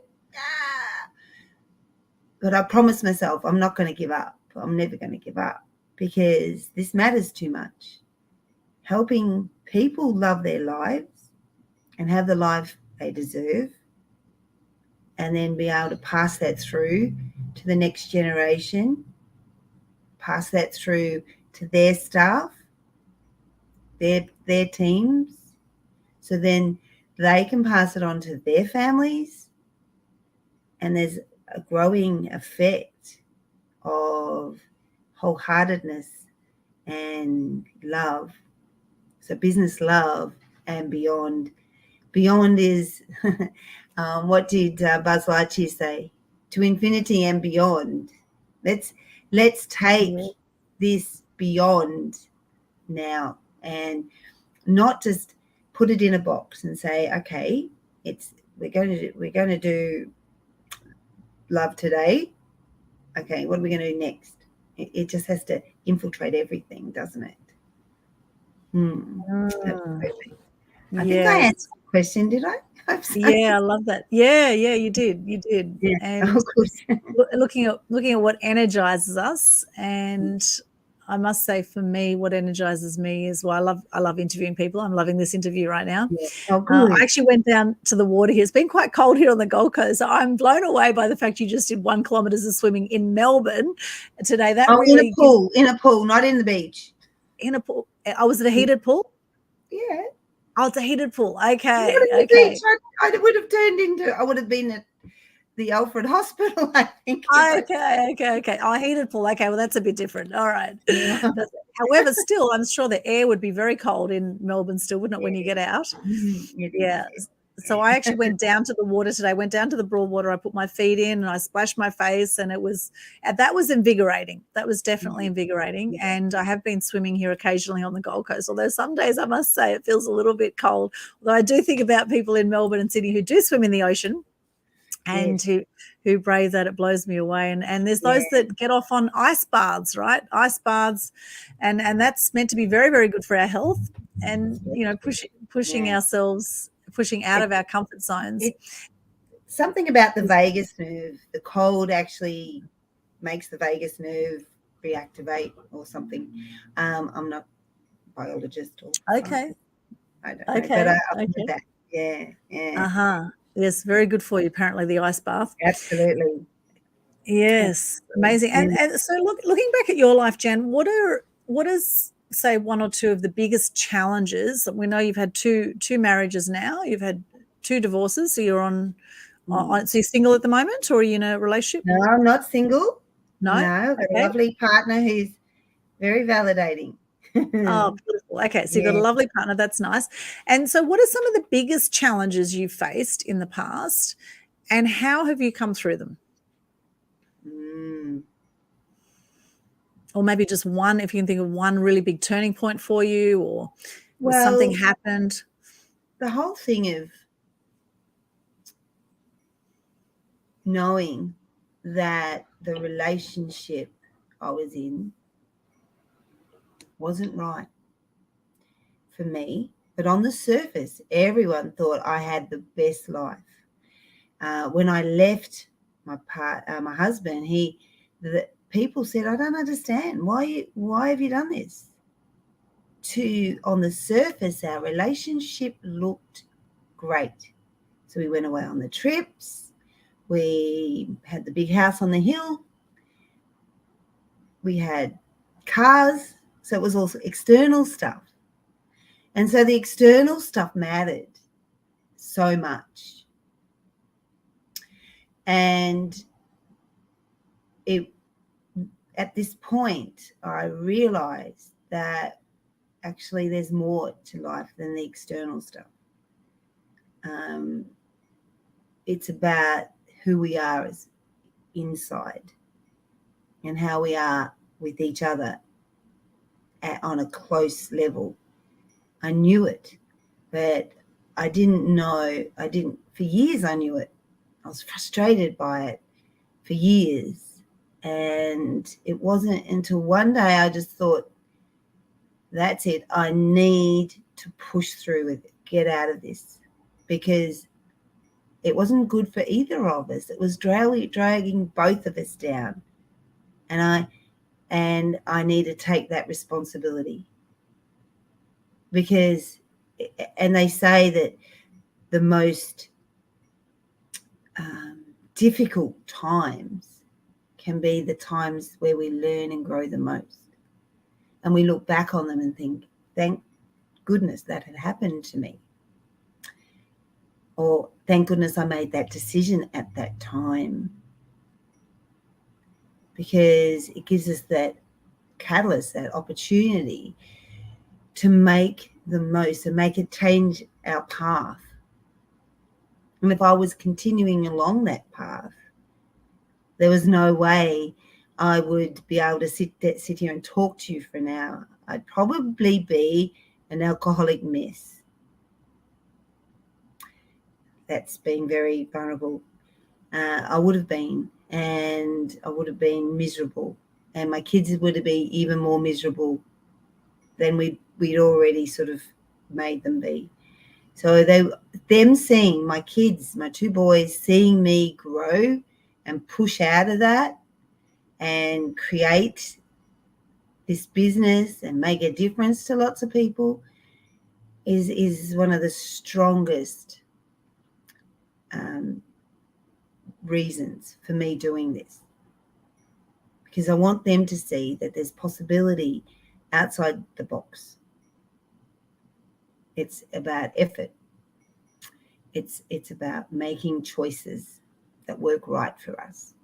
But I promise myself I'm not going to give up. I'm never going to give up, because this matters too much. Helping people love their lives and have the life they deserve, and then be able to pass that through to the next generation, pass that through to their staff, their teams, so then they can pass it on to their families, and there's a growing effect of wholeheartedness and love. So business love and beyond. Beyond is what did Buzz Lightyear say? To infinity and beyond. Let's take this beyond now, and not just put it in a box and say, okay, we're going to do love today. Okay, what are we going to do next? It just has to infiltrate everything, doesn't it? I think I answered the question, did I? Yeah, I love that. Yeah, you did. Yeah. And looking at what energizes us, and I must say, for me, what energizes me is, well, I love interviewing people. I'm loving this interview right now. Yeah. Oh, good. I actually went down to the water here. It's been quite cold here on the Gold Coast. So I'm blown away by the fact you just did 1 kilometre of swimming in Melbourne today. That really in a pool, not in the beach. In a pool. Oh, was it a heated pool? Yeah. Oh, it's a heated pool. Okay. Beach, I would have turned into. I would have been at the Alfred Hospital, I think. Okay. Oh, heated pool. Okay, well, that's a bit different. All right. Yeah. However, still, I'm sure the air would be very cold in Melbourne still, wouldn't it, when you get out? Mm-hmm. Yeah. So I actually went down to the water today, went down to the Broadwater. I put my feet in and I splashed my face, and that was invigorating. That was definitely invigorating. And I have been swimming here occasionally on the Gold Coast, although some days I must say it feels a little bit cold. Although I do think about people in Melbourne and Sydney who do swim in the ocean and who brave that. It blows me away. And there's those that get off on ice baths, right? Ice baths, and that's meant to be very, very good for our health. And pushing ourselves, pushing out of our comfort zones. It's something about the vagus nerve. The cold actually makes the vagus nerve reactivate or something. I'm not a biologist or okay. I don't know, but I've heard that. Yeah. Yes, very good for you. Apparently, the ice bath. Absolutely. Yes, amazing. And so, looking back at your life, Jan, what is, say, one or two of the biggest challenges? We know you've had two marriages now. You've had 2 divorces. So you're so you're single at the moment, or are you in a relationship? No, I'm not single. No, I've got a lovely partner who's very validating. Oh, beautiful. Okay, so you've got a lovely partner. That's nice. And so what are some of the biggest challenges you've faced in the past, and how have you come through them? Or maybe just one, if you can think of one really big turning point for you, or something happened. The whole thing of knowing that the relationship I was in wasn't right for me, but on the surface, everyone thought I had the best life. When I left my husband, people said, "I don't understand why have you done this?" On the surface, our relationship looked great. So we went away on the trips. We had the big house on the hill. We had cars. So it was also external stuff. And so the external stuff mattered so much. And at this point, I realized that actually there's more to life than the external stuff. It's about who we are as inside and how we are with each other on a close level. I knew it, but I didn't know. For years I knew it. I was frustrated by it for years. And it wasn't until one day I just thought, that's it. I need to push through with it, get out of this, because it wasn't good for either of us. It was dragging both of us down. And I need to take that responsibility. Because, and they say that the most difficult times can be the times where we learn and grow the most. And we look back on them and think, thank goodness that had happened to me. Or thank goodness I made that decision at that time. Because it gives us that catalyst, that opportunity to make the most and make it change our path. And if I was continuing along that path, there was no way I would be able to sit here and talk to you for an hour. I'd probably be an alcoholic mess. That's being very vulnerable. I would have been, and I would have been miserable, and my kids would have been even more miserable than we'd already sort of made them be. So them seeing my kids, my 2 boys, seeing me grow and push out of that and create this business and make a difference to lots of people is one of the strongest reasons for me doing this, because I want them to see that there's possibility outside the box. It's about effort. It's about making choices that work right for us.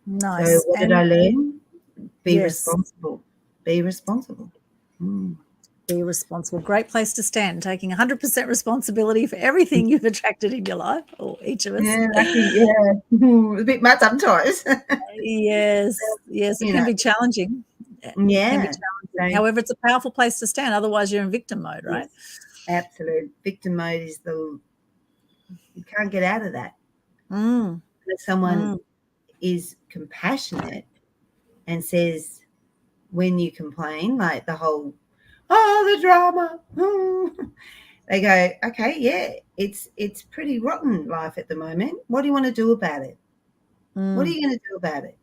Nice. So what did I learn? Be responsible. Be responsible. Be responsible. Great place to stand, taking 100% responsibility for everything you've attracted in your life, or each of us. Yeah, lucky, a bit much sometimes. Yes, it can be challenging. It can be challenging. However, it's a powerful place to stand. Otherwise, you're in victim mode, right? Yes, absolute. Victim mode is you can't get out of that. If someone is compassionate and says, when you complain, like the whole, the drama, they go, okay, yeah, it's pretty rotten life at the moment. What do you want to do about it? What are you going to do about it?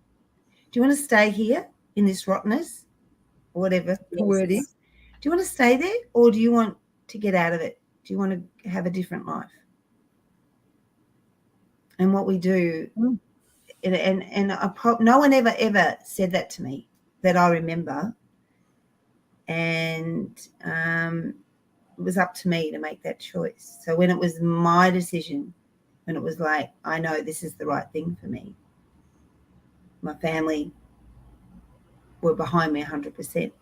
Do you want to stay here in this rottenness, or whatever the word is? Do you want to stay there, or do you want to get out of it? Do you want to have a different life? And what we do, and no one ever said that to me that I remember, and it was up to me to make that choice. So when it was my decision, when it was like, I know this is the right thing for me, my family were behind me 100%,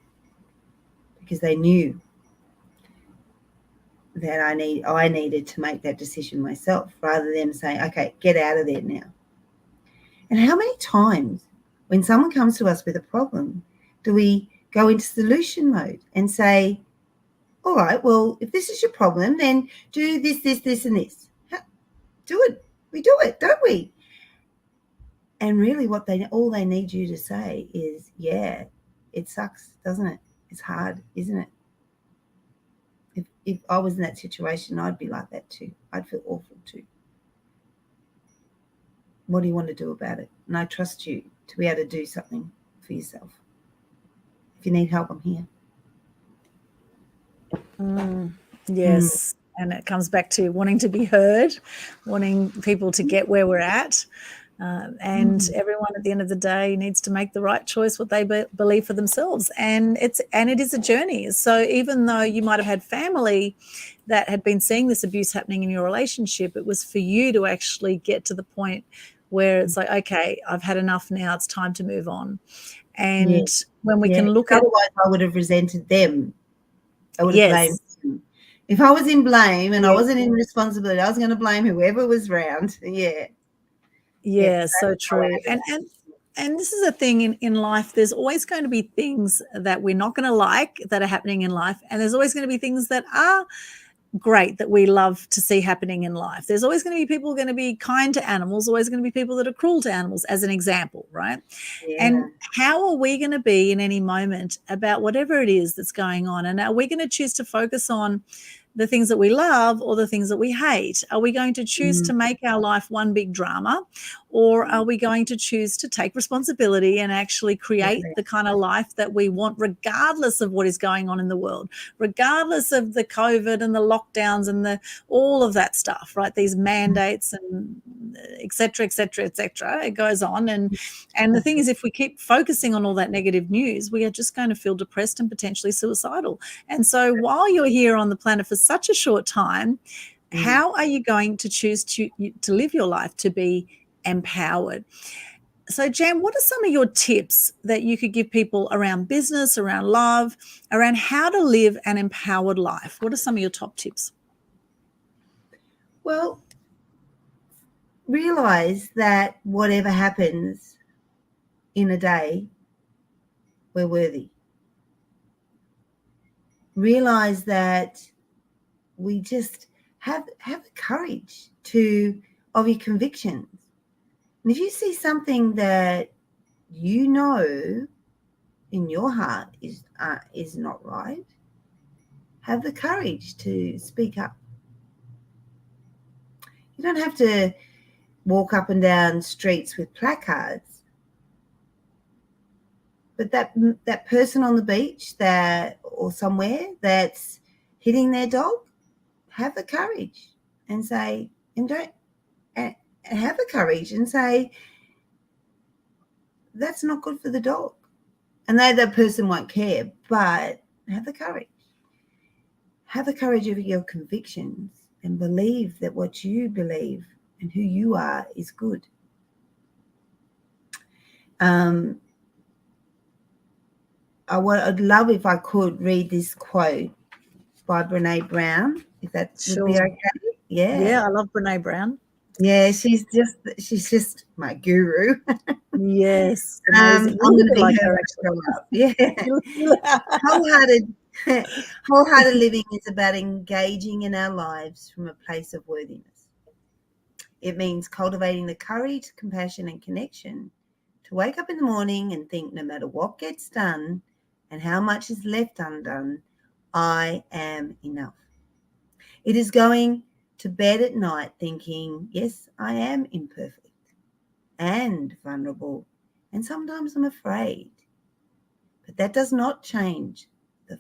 because they knew that I needed to make that decision myself, rather than saying, okay, get out of there now. And how many times when someone comes to us with a problem do we go into solution mode and say, all right, well, if this is your problem, then do this, this, this, and this. Do it. We do it, don't we? And really all they need you to say is, yeah, it sucks, doesn't it? It's hard, isn't it? If I was in that situation, I'd be like that too. I'd feel awful too. What do you want to do about it? And I trust you to be able to do something for yourself. If you need help, I'm here. Yes. And it comes back to wanting to be heard, wanting people to get where we're at. And everyone at the end of the day needs to make the right choice, what they believe for themselves. And it is a journey. So even though you might have had family that had been seeing this abuse happening in your relationship, it was for you to actually get to the point where it's like, okay, I've had enough now. It's time to move on. And when we can look at... Otherwise, I would have resented them. I would have blamed them. If I was in blame and I wasn't in responsibility, I was going to blame whoever was around. Yeah, so true. And this is a thing in life. There's always going to be things that we're not going to like that are happening in life. And there's always going to be things that are great that we love to see happening in life. There's always going to be people going to be kind to animals, always going to be people that are cruel to animals, as an example, right? And how are we going to be in any moment about whatever it is that's going on? And are we going to choose to focus on the things that we love or the things that we hate? Are we going to choose to make our life one big drama, or are we going to choose to take responsibility and actually create the kind of life that we want, regardless of what is going on in the world, regardless of the COVID and the lockdowns and all of that stuff, right? These mandates and et cetera, et cetera, et cetera. It goes on. And the thing is, if we keep focusing on all that negative news, we are just going to feel depressed and potentially suicidal. And so while you're here on the planet for such a short time, how are you going to choose to live your life to be empowered? So, Jan, what are some of your tips that you could give people around business, around love, around how to live an empowered life? What are some of your top tips? Well, realize that whatever happens in a day, we're worthy. Realize that we just have the courage of your convictions. And if you see something that you know in your heart is not right, have the courage to speak up. You don't have to walk up and down streets with placards, but that person on the beach or somewhere that's hitting their dog, have the courage and say, and have the courage and say, that's not good for the dog. And the person won't care, but have the courage. Have the courage of your convictions and believe that what you believe and who you are is good. I'd love if I could read this quote by Brene Brown, if that would be Sure. okay. Yeah. Yeah, I love Brene Brown. Yeah, she's just my guru. Yes, I'm amazing. going You're a to bit be like her her, when I actually. grow up. Yeah. Wholehearted, wholehearted living is about engaging in our lives from a place of worthiness. It means cultivating the courage, compassion, and connection to wake up in the morning and think no matter what gets done and how much is left undone, I am enough. It is going to bed at night thinking, yes, I am imperfect and vulnerable, and sometimes I'm afraid. But that does not change the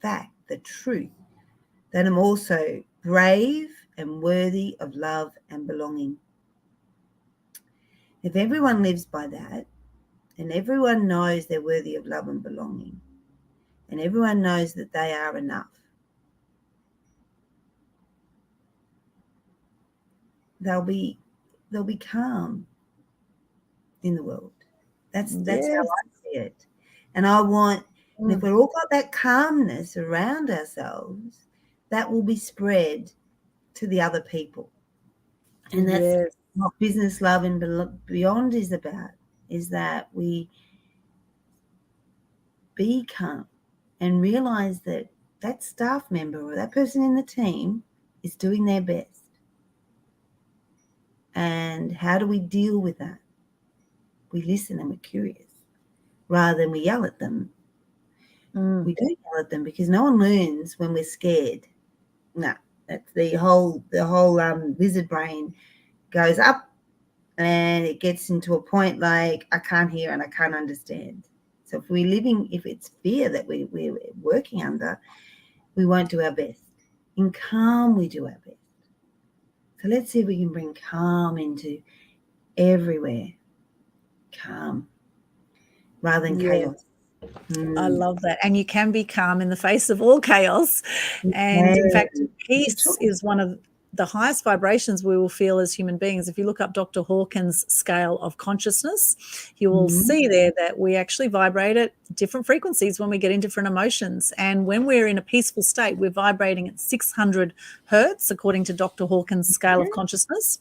fact, the truth, that I'm also brave and worthy of love and belonging. If everyone lives by that, and everyone knows they're worthy of love and belonging, and everyone knows that they are enough, they'll be calm in the world. That's how Yes. I see it. And I want, and if Mm. we've all got that calmness around ourselves, that will be spread to the other people. And that's Yes. what business love and beyond is about, is that we be calm and realize that that staff member or that person in the team is doing their best. And how do we deal with that? We listen and we're curious rather than we yell at them. We don't yell at them because no one learns when we're scared. No, that's the whole lizard brain goes up and it gets into a point like I can't hear and I can't understand. So if it's fear that we're working under, we won't do our best. In calm, we do our best. So let's see if we can bring calm into everywhere. Calm rather than chaos. I love that. And you can be calm in the face of all chaos. And in fact, peace is one of the highest vibrations we will feel as human beings. If you look up Dr. Hawkins' scale of consciousness, you will see there that we actually vibrate at different frequencies when we get in different emotions. And when we're in a peaceful state, we're vibrating at 600 hertz, according to Dr. Hawkins' scale of consciousness.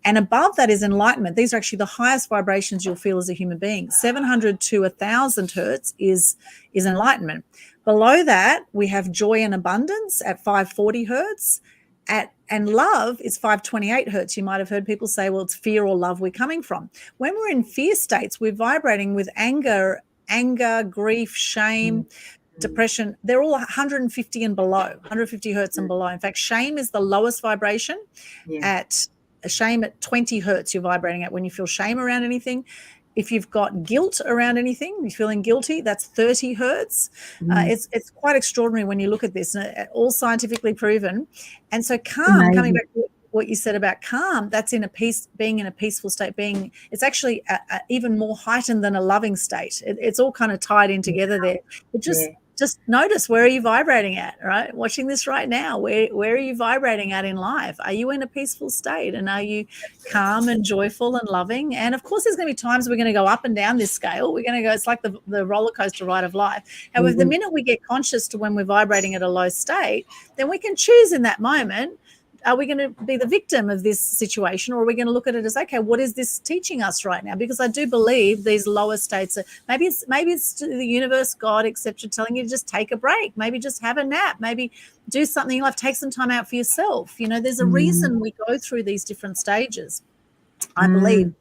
And above that is enlightenment. These are actually the highest vibrations you'll feel as a human being. 700 to 1,000 hertz is enlightenment. Below that, we have joy and abundance at 540 hertz. And love is 528 hertz. You might have heard people say, well, it's fear or love we're coming from. When we're in fear states, we're vibrating with anger, grief, shame, depression. They're all 150 and below, 150 hertz and below. In fact, shame is the lowest vibration. At 20 hertz, you're vibrating at when you feel shame around anything. If you've got guilt around anything, you're feeling guilty, that's 30 hertz. It's quite extraordinary when you look at this, and all scientifically proven. And so calm, coming back to what you said about calm, that's in a peace, being in a peaceful state, it's actually even more heightened than a loving state. It's all kind of tied in together there. But just notice, where are you vibrating at, right? Watching this right now, where are you vibrating at in life? Are you in a peaceful state, and are you calm and joyful and loving? And of course, there's going to be times we're going to go up and down this scale. We're going to go, it's like the roller coaster ride of life. However, the minute we get conscious to when we're vibrating at a low state, then we can choose in that moment, are we going to be the victim of this situation, or are we going to look at it as, okay, what is this teaching us right now? Because I do believe these lower states are, maybe it's the universe, God, etc., telling you to just take a break, maybe just have a nap, maybe do something in life, take some time out for yourself. There's a reason we go through these different stages, I believe.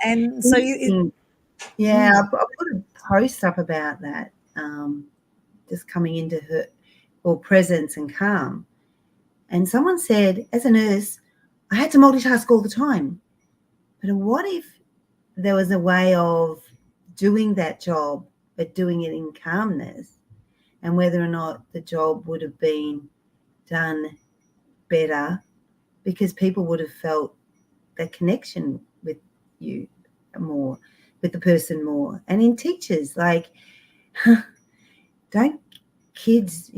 And so I put a post up about that, just coming into presence and calm. And someone said, as a nurse, I had to multitask all the time. But what if there was a way of doing that job, but doing it in calmness, and whether or not the job would have been done better because people would have felt that connection with you more, with the person more. And in teachers, like, don't kids,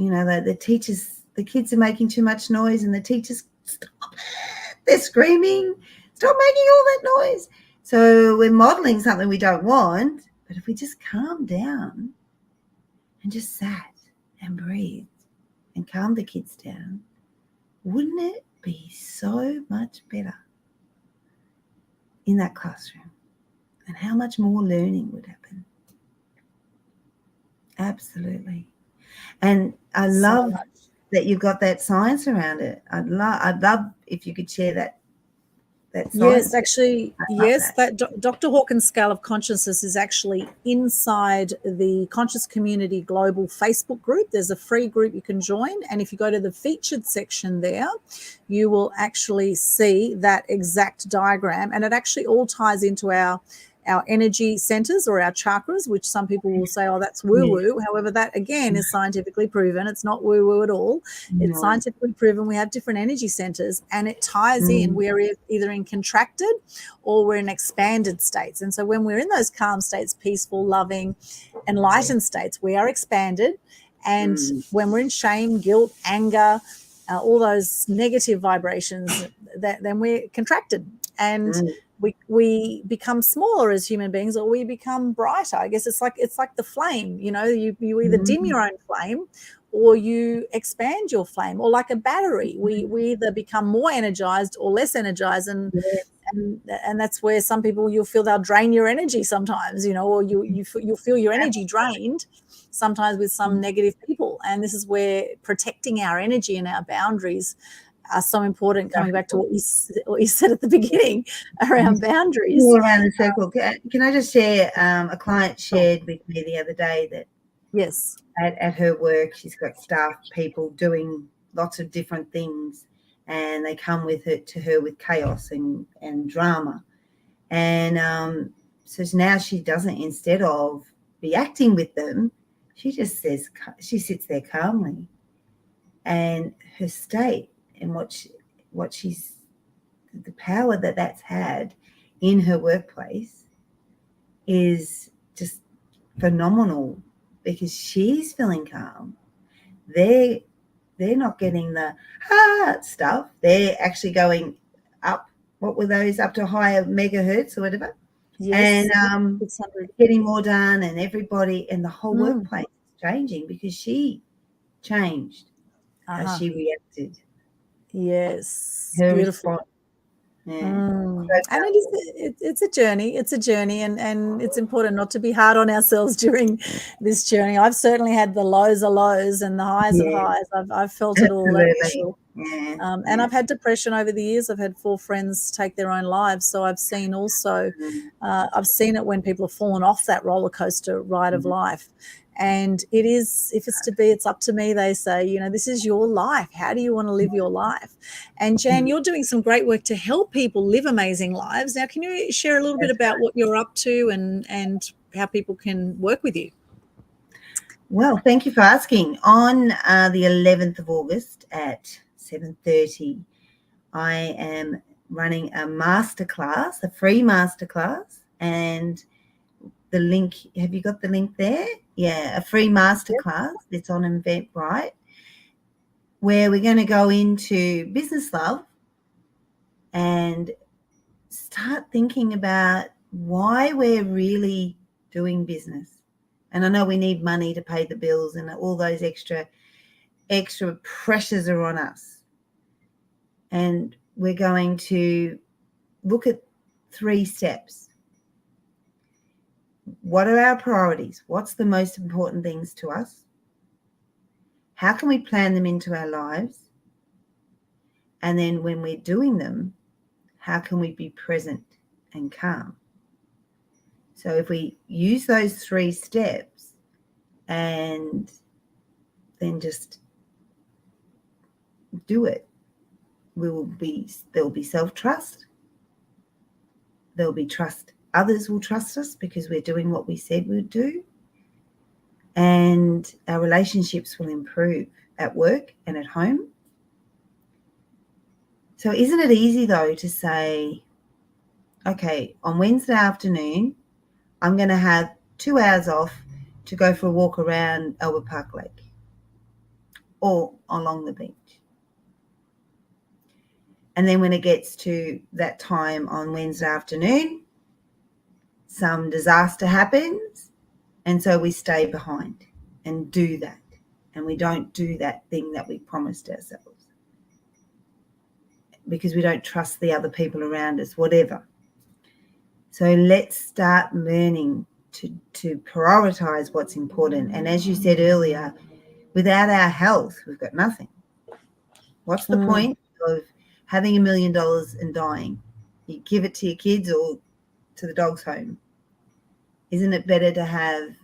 the kids are making too much noise, and the teachers, stop, they're screaming, stop making all that noise. So we're modeling something we don't want, but if we just calm down and just sat and breathed and calmed the kids down, wouldn't it be so much better in that classroom? And how much more learning would happen? Absolutely. And I love that you've got that science around it. I'd love if you could share that science. Yes, actually, yes. That Dr. Hawkins' scale of consciousness is actually inside the Conscious Community Global Facebook group. There's a free group you can join, and if you go to the featured section there, you will actually see that exact diagram, and it actually all ties into our energy centers or our chakras, which some people will say, oh, that's woo-woo. However, that again is scientifically proven. It's not woo-woo at all. It's scientifically proven we have different energy centers, and it ties in. We're either in contracted or we're in expanded states. And so when we're in those calm states, peaceful, loving, enlightened states, we are expanded. And when we're in shame, guilt, anger, all those negative vibrations, then we're contracted. And we become smaller as human beings, or we become brighter. I guess it's like the flame, you either dim your own flame or you expand your flame, or like a battery. We either become more energized or less energized, and that's where some people, you'll feel they'll drain your energy sometimes, or you'll feel your energy drained sometimes with some negative people. And this is where protecting our energy and our boundaries are so important, coming back to what you said at the beginning around boundaries. All around the circle. Can I just share, a client shared with me the other day that yes, at her work, she's got staff people doing lots of different things, and they come to her with chaos and drama. And so now she doesn't, instead of reacting with them, she just she sits there calmly, and her state and what she's, the power that's had in her workplace is just phenomenal, because she's feeling calm. They're not getting the stuff. They're actually going up. What were those? Up to higher megahertz or whatever. Yes. And getting more done, and everybody and the whole workplace is changing because she changed how she reacted. Yes, her beautiful. Response. Yeah. And it's a journey. It's a journey, and it's important not to be hard on ourselves during this journey. I've certainly had the lows of lows and the highs of highs. I've felt it all. That's for sure. And I've had depression over the years. I've had 4 friends take their own lives. So I've seen also, I've seen it when people have fallen off that roller coaster ride of life. And it is, if it's to be, it's up to me, they say. This is your life. How do you want to live your life? And Jan, you're doing some great work to help people live amazing lives. Now, can you share a little bit about what you're up to and how people can work with you? Well, thank you for asking. On the 11th of August at 7:30, I am running a masterclass, a free masterclass, and the link, have you got the link there? Yeah, a free masterclass. It's on Eventbrite, where we're going to go into business love and start thinking about why we're really doing business. And I know we need money to pay the bills, and all those extra pressures are on us. And we're going to look at 3 steps. What are our priorities? What's the most important things to us? How can we plan them into our lives? And then when we're doing them, how can we be present and calm? So if we use those 3 steps and then just do it, there'll be self-trust. There'll be trust. Others will trust us because we're doing what we said we'd do. And our relationships will improve at work and at home. So isn't it easy, though, to say, okay, on Wednesday afternoon, I'm going to have 2 hours off to go for a walk around Albert Park Lake or along the beach. And then when it gets to that time on Wednesday afternoon, some disaster happens, and so we stay behind. and do that. And we don't do that thing that we promised ourselves because we don't trust the other people around us, whatever. So let's start learning to prioritize what's important. And as you said earlier, without our health, we've got nothing. What's the point of having $1 million and dying? You give it to your kids or to the dog's home. Isn't it better to have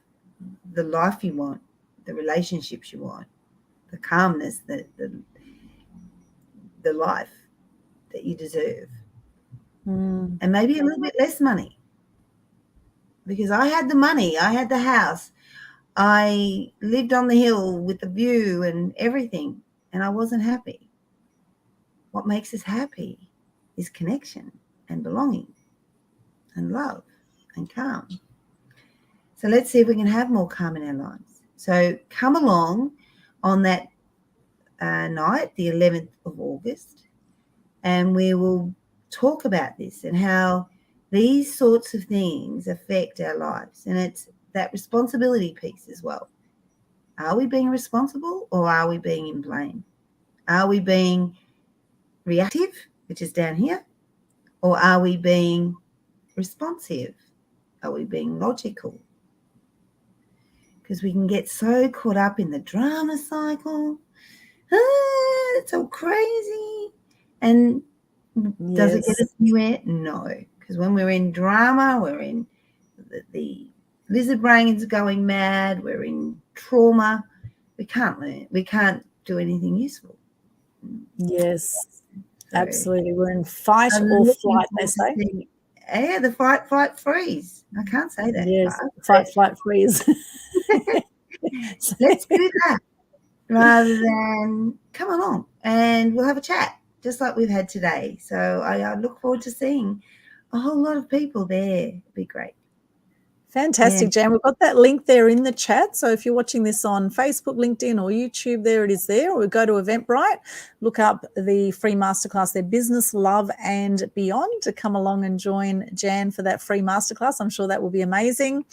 the life you want, the relationships you want, the calmness, the life that you deserve? And maybe a little bit less money, because I had the money, I had the house, I lived on the hill with the view and everything, and I wasn't happy. What makes us happy is connection and belonging and love and calm. So let's see if we can have more calm in our lives. So come along on that night, the 11th of August, and we will talk about this and how these sorts of things affect our lives. And it's that responsibility piece as well. Are we being responsible or are we being in blame? Are we being reactive, which is down here, or are we being responsive? Are we being logical? Because we can get so caught up in the drama cycle. It's so crazy. And does it get us anywhere? No. Because when we're in drama, we're in the lizard brain's going mad, we're in trauma. We can't learn. We can't do anything useful. Yes, absolutely. We're in fight or flight, they say. Yeah, the fight, flight, freeze. I can't say that. Yes, fight, flight, freeze. Let's do that rather than come along and we'll have a chat just like we've had today. So I look forward to seeing a whole lot of people there. It'd be great. Fantastic, Jan. We've got that link there in the chat. So if you're watching this on Facebook, LinkedIn, or YouTube, there it is there. Or go to Eventbrite, look up the free masterclass there, Business, Love and Beyond, to come along and join Jan for that free masterclass. I'm sure that will be amazing.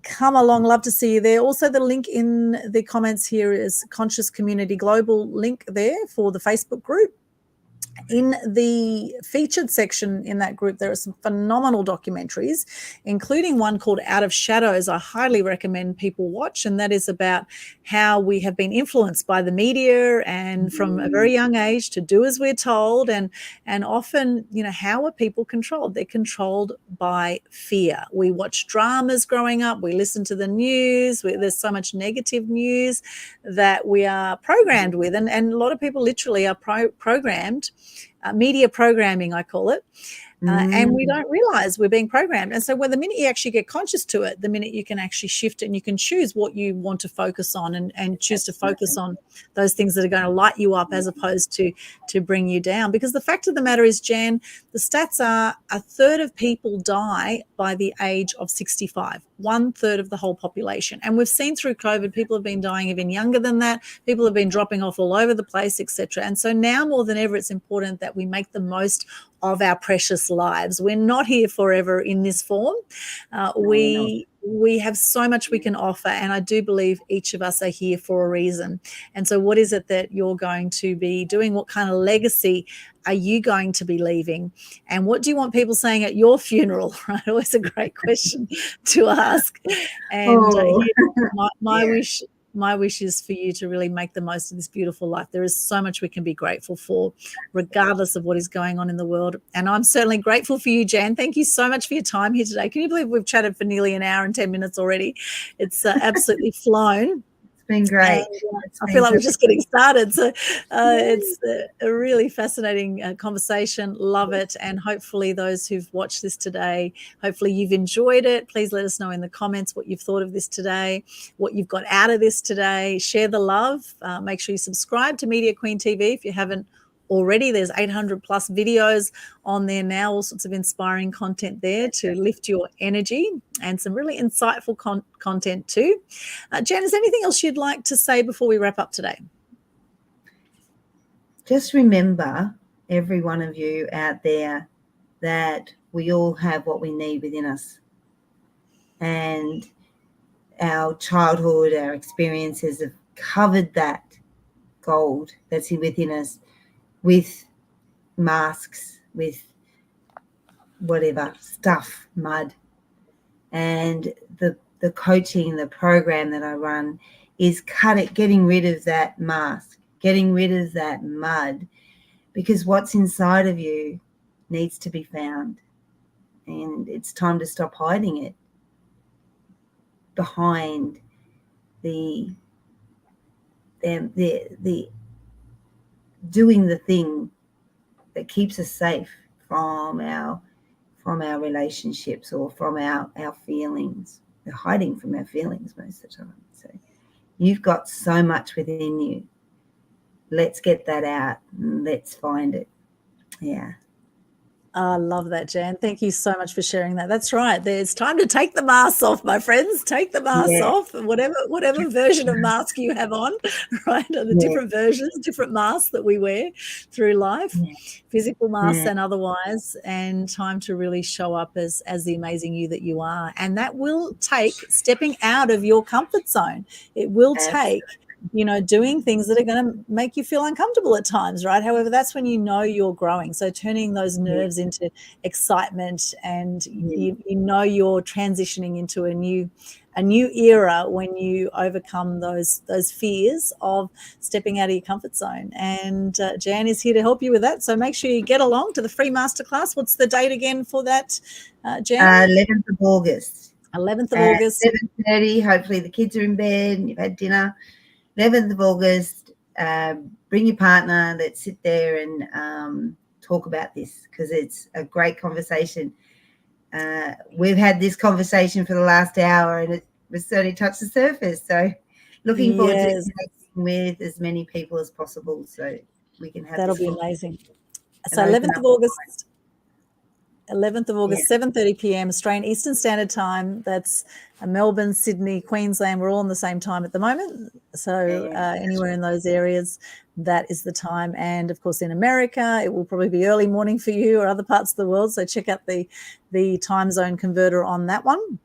Come along. Love to see you there. Also, the link in the comments here is Conscious Community Global link there for the Facebook group. In the featured section in that group, there are some phenomenal documentaries, including one called Out of Shadows. I highly recommend people watch, and that is about how we have been influenced by the media and from a very young age to do as we're told, and often, how are people controlled? They're controlled by fear. We watch dramas growing up, we listen to the news, there's so much negative news that we are programmed with, and a lot of people literally are programmed. Media programming, I call it. And we don't realize we're being programmed. And so when the minute you actually get conscious to it, the minute you can actually shift it and you can choose what you want to focus on and choose to focus on those things that are going to light you up as opposed to bring you down. Because the fact of the matter is, Jan, the stats are 1/3 of people die by the age of 65, 1/3 of the whole population. And we've seen through COVID, people have been dying even younger than that. People have been dropping off all over the place, etc. And so now more than ever, it's important that we make the most of our precious lives. We're not here forever in this form. We have so much we can offer, and I do believe each of us are here for a reason. And so what is it that you're going to be doing? What kind of legacy are you going to be leaving? And what do you want people saying at your funeral? Right? Always a great question to ask. And my wish is for you to really make the most of this beautiful life. There is so much we can be grateful for, regardless of what is going on in the world. And I'm certainly grateful for you, Jan. Thank you so much for your time here today. Can you believe we've chatted for nearly an hour and 10 minutes already? It's absolutely flown. Been great. I feel like we're just getting started. So it's a really fascinating conversation. Love it. And hopefully those who've watched this today, hopefully you've enjoyed it. Please let us know in the comments what you've thought of this today, what you've got out of this today. Share the love. Make sure you subscribe to Media Queen TV if you haven't already. There's 800 plus videos on there now, all sorts of inspiring content there to lift your energy, and some really insightful content too. Jan, is there anything else you'd like to say before we wrap up today? Just remember, every one of you out there, that we all have what we need within us. And our childhood, our experiences have covered that gold that's within us with masks, with whatever stuff, mud. And the coaching, the program that I run is getting rid of that mask, getting rid of that mud, because what's inside of you needs to be found. And it's time to stop hiding it behind the doing the thing that keeps us safe from our relationships or from our feelings. We're hiding from our feelings most of the time. So you've got so much within you. Let's get that out and let's find it. Yeah. I love that, Jan. Thank you so much for sharing that. That's right. There's time to take the masks off, my friends. Take the masks off, whatever version of mask you have on, right? The different versions, different masks that we wear through life, physical masks and otherwise, and time to really show up as the amazing you that you are. And that will take stepping out of your comfort zone. It will take doing things that are going to make you feel uncomfortable at times, right? However, that's when you know you're growing. So turning those nerves into excitement, and you know you're transitioning into a new era when you overcome those fears of stepping out of your comfort zone. And Jan is here to help you with that. So make sure you get along to the free masterclass. What's the date again for that, Jan? 11th of August. 11th of August. 7:30. Hopefully the kids are in bed and you've had dinner. 11th of August, bring your partner. Let's sit there and talk about this, because it's a great conversation. We've had this conversation for the last hour and it was certainly touched the surface. So looking forward to connecting with as many people as possible so we can have that'll be amazing. So 11th of August. 11th of August, 7:30 p.m. Australian Eastern Standard Time. That's Melbourne, Sydney, Queensland. We're all on the same time at the moment. So anywhere in those areas, that is the time. And, of course, in America, it will probably be early morning for you, or other parts of the world. So check out the time zone converter on that one.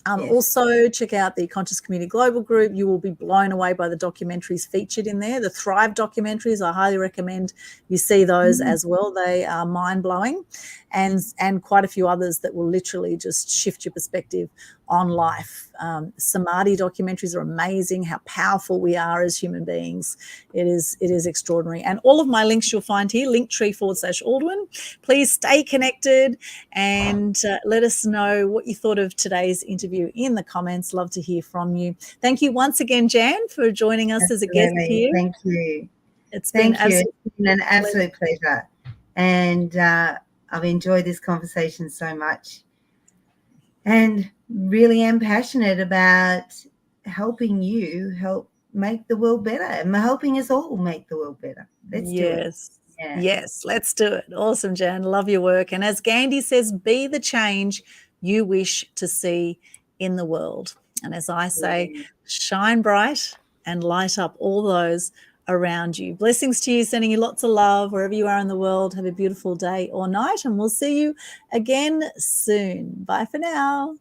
Also, check out the Conscious Community Global Group. You will be blown away by the documentaries featured in there. The Thrive documentaries, I highly recommend you see those as well. They are mind-blowing, and quite a few others that will literally just shift your perspective on life. Samadhi documentaries are amazing, how powerful we are as human beings. It is extraordinary. And all of my links you'll find here, linktree/Aldwyn. Please stay connected and let us know what you thought of today's interview in the comments. Love to hear from you. Thank you once again, Jan, for joining us as a guest here. Thank you. It's been an absolute pleasure. And I've enjoyed this conversation so much. And really am passionate about helping you help make the world better and helping us all make the world better. Let's do it. Yes, let's do it. Awesome, Jan. Love your work. And as Gandhi says, be the change you wish to see in the world. And as I say, shine bright and light up all those around you. Blessings to you, sending you lots of love wherever you are in the world. Have a beautiful day or night, and we'll see you again soon. Bye for now.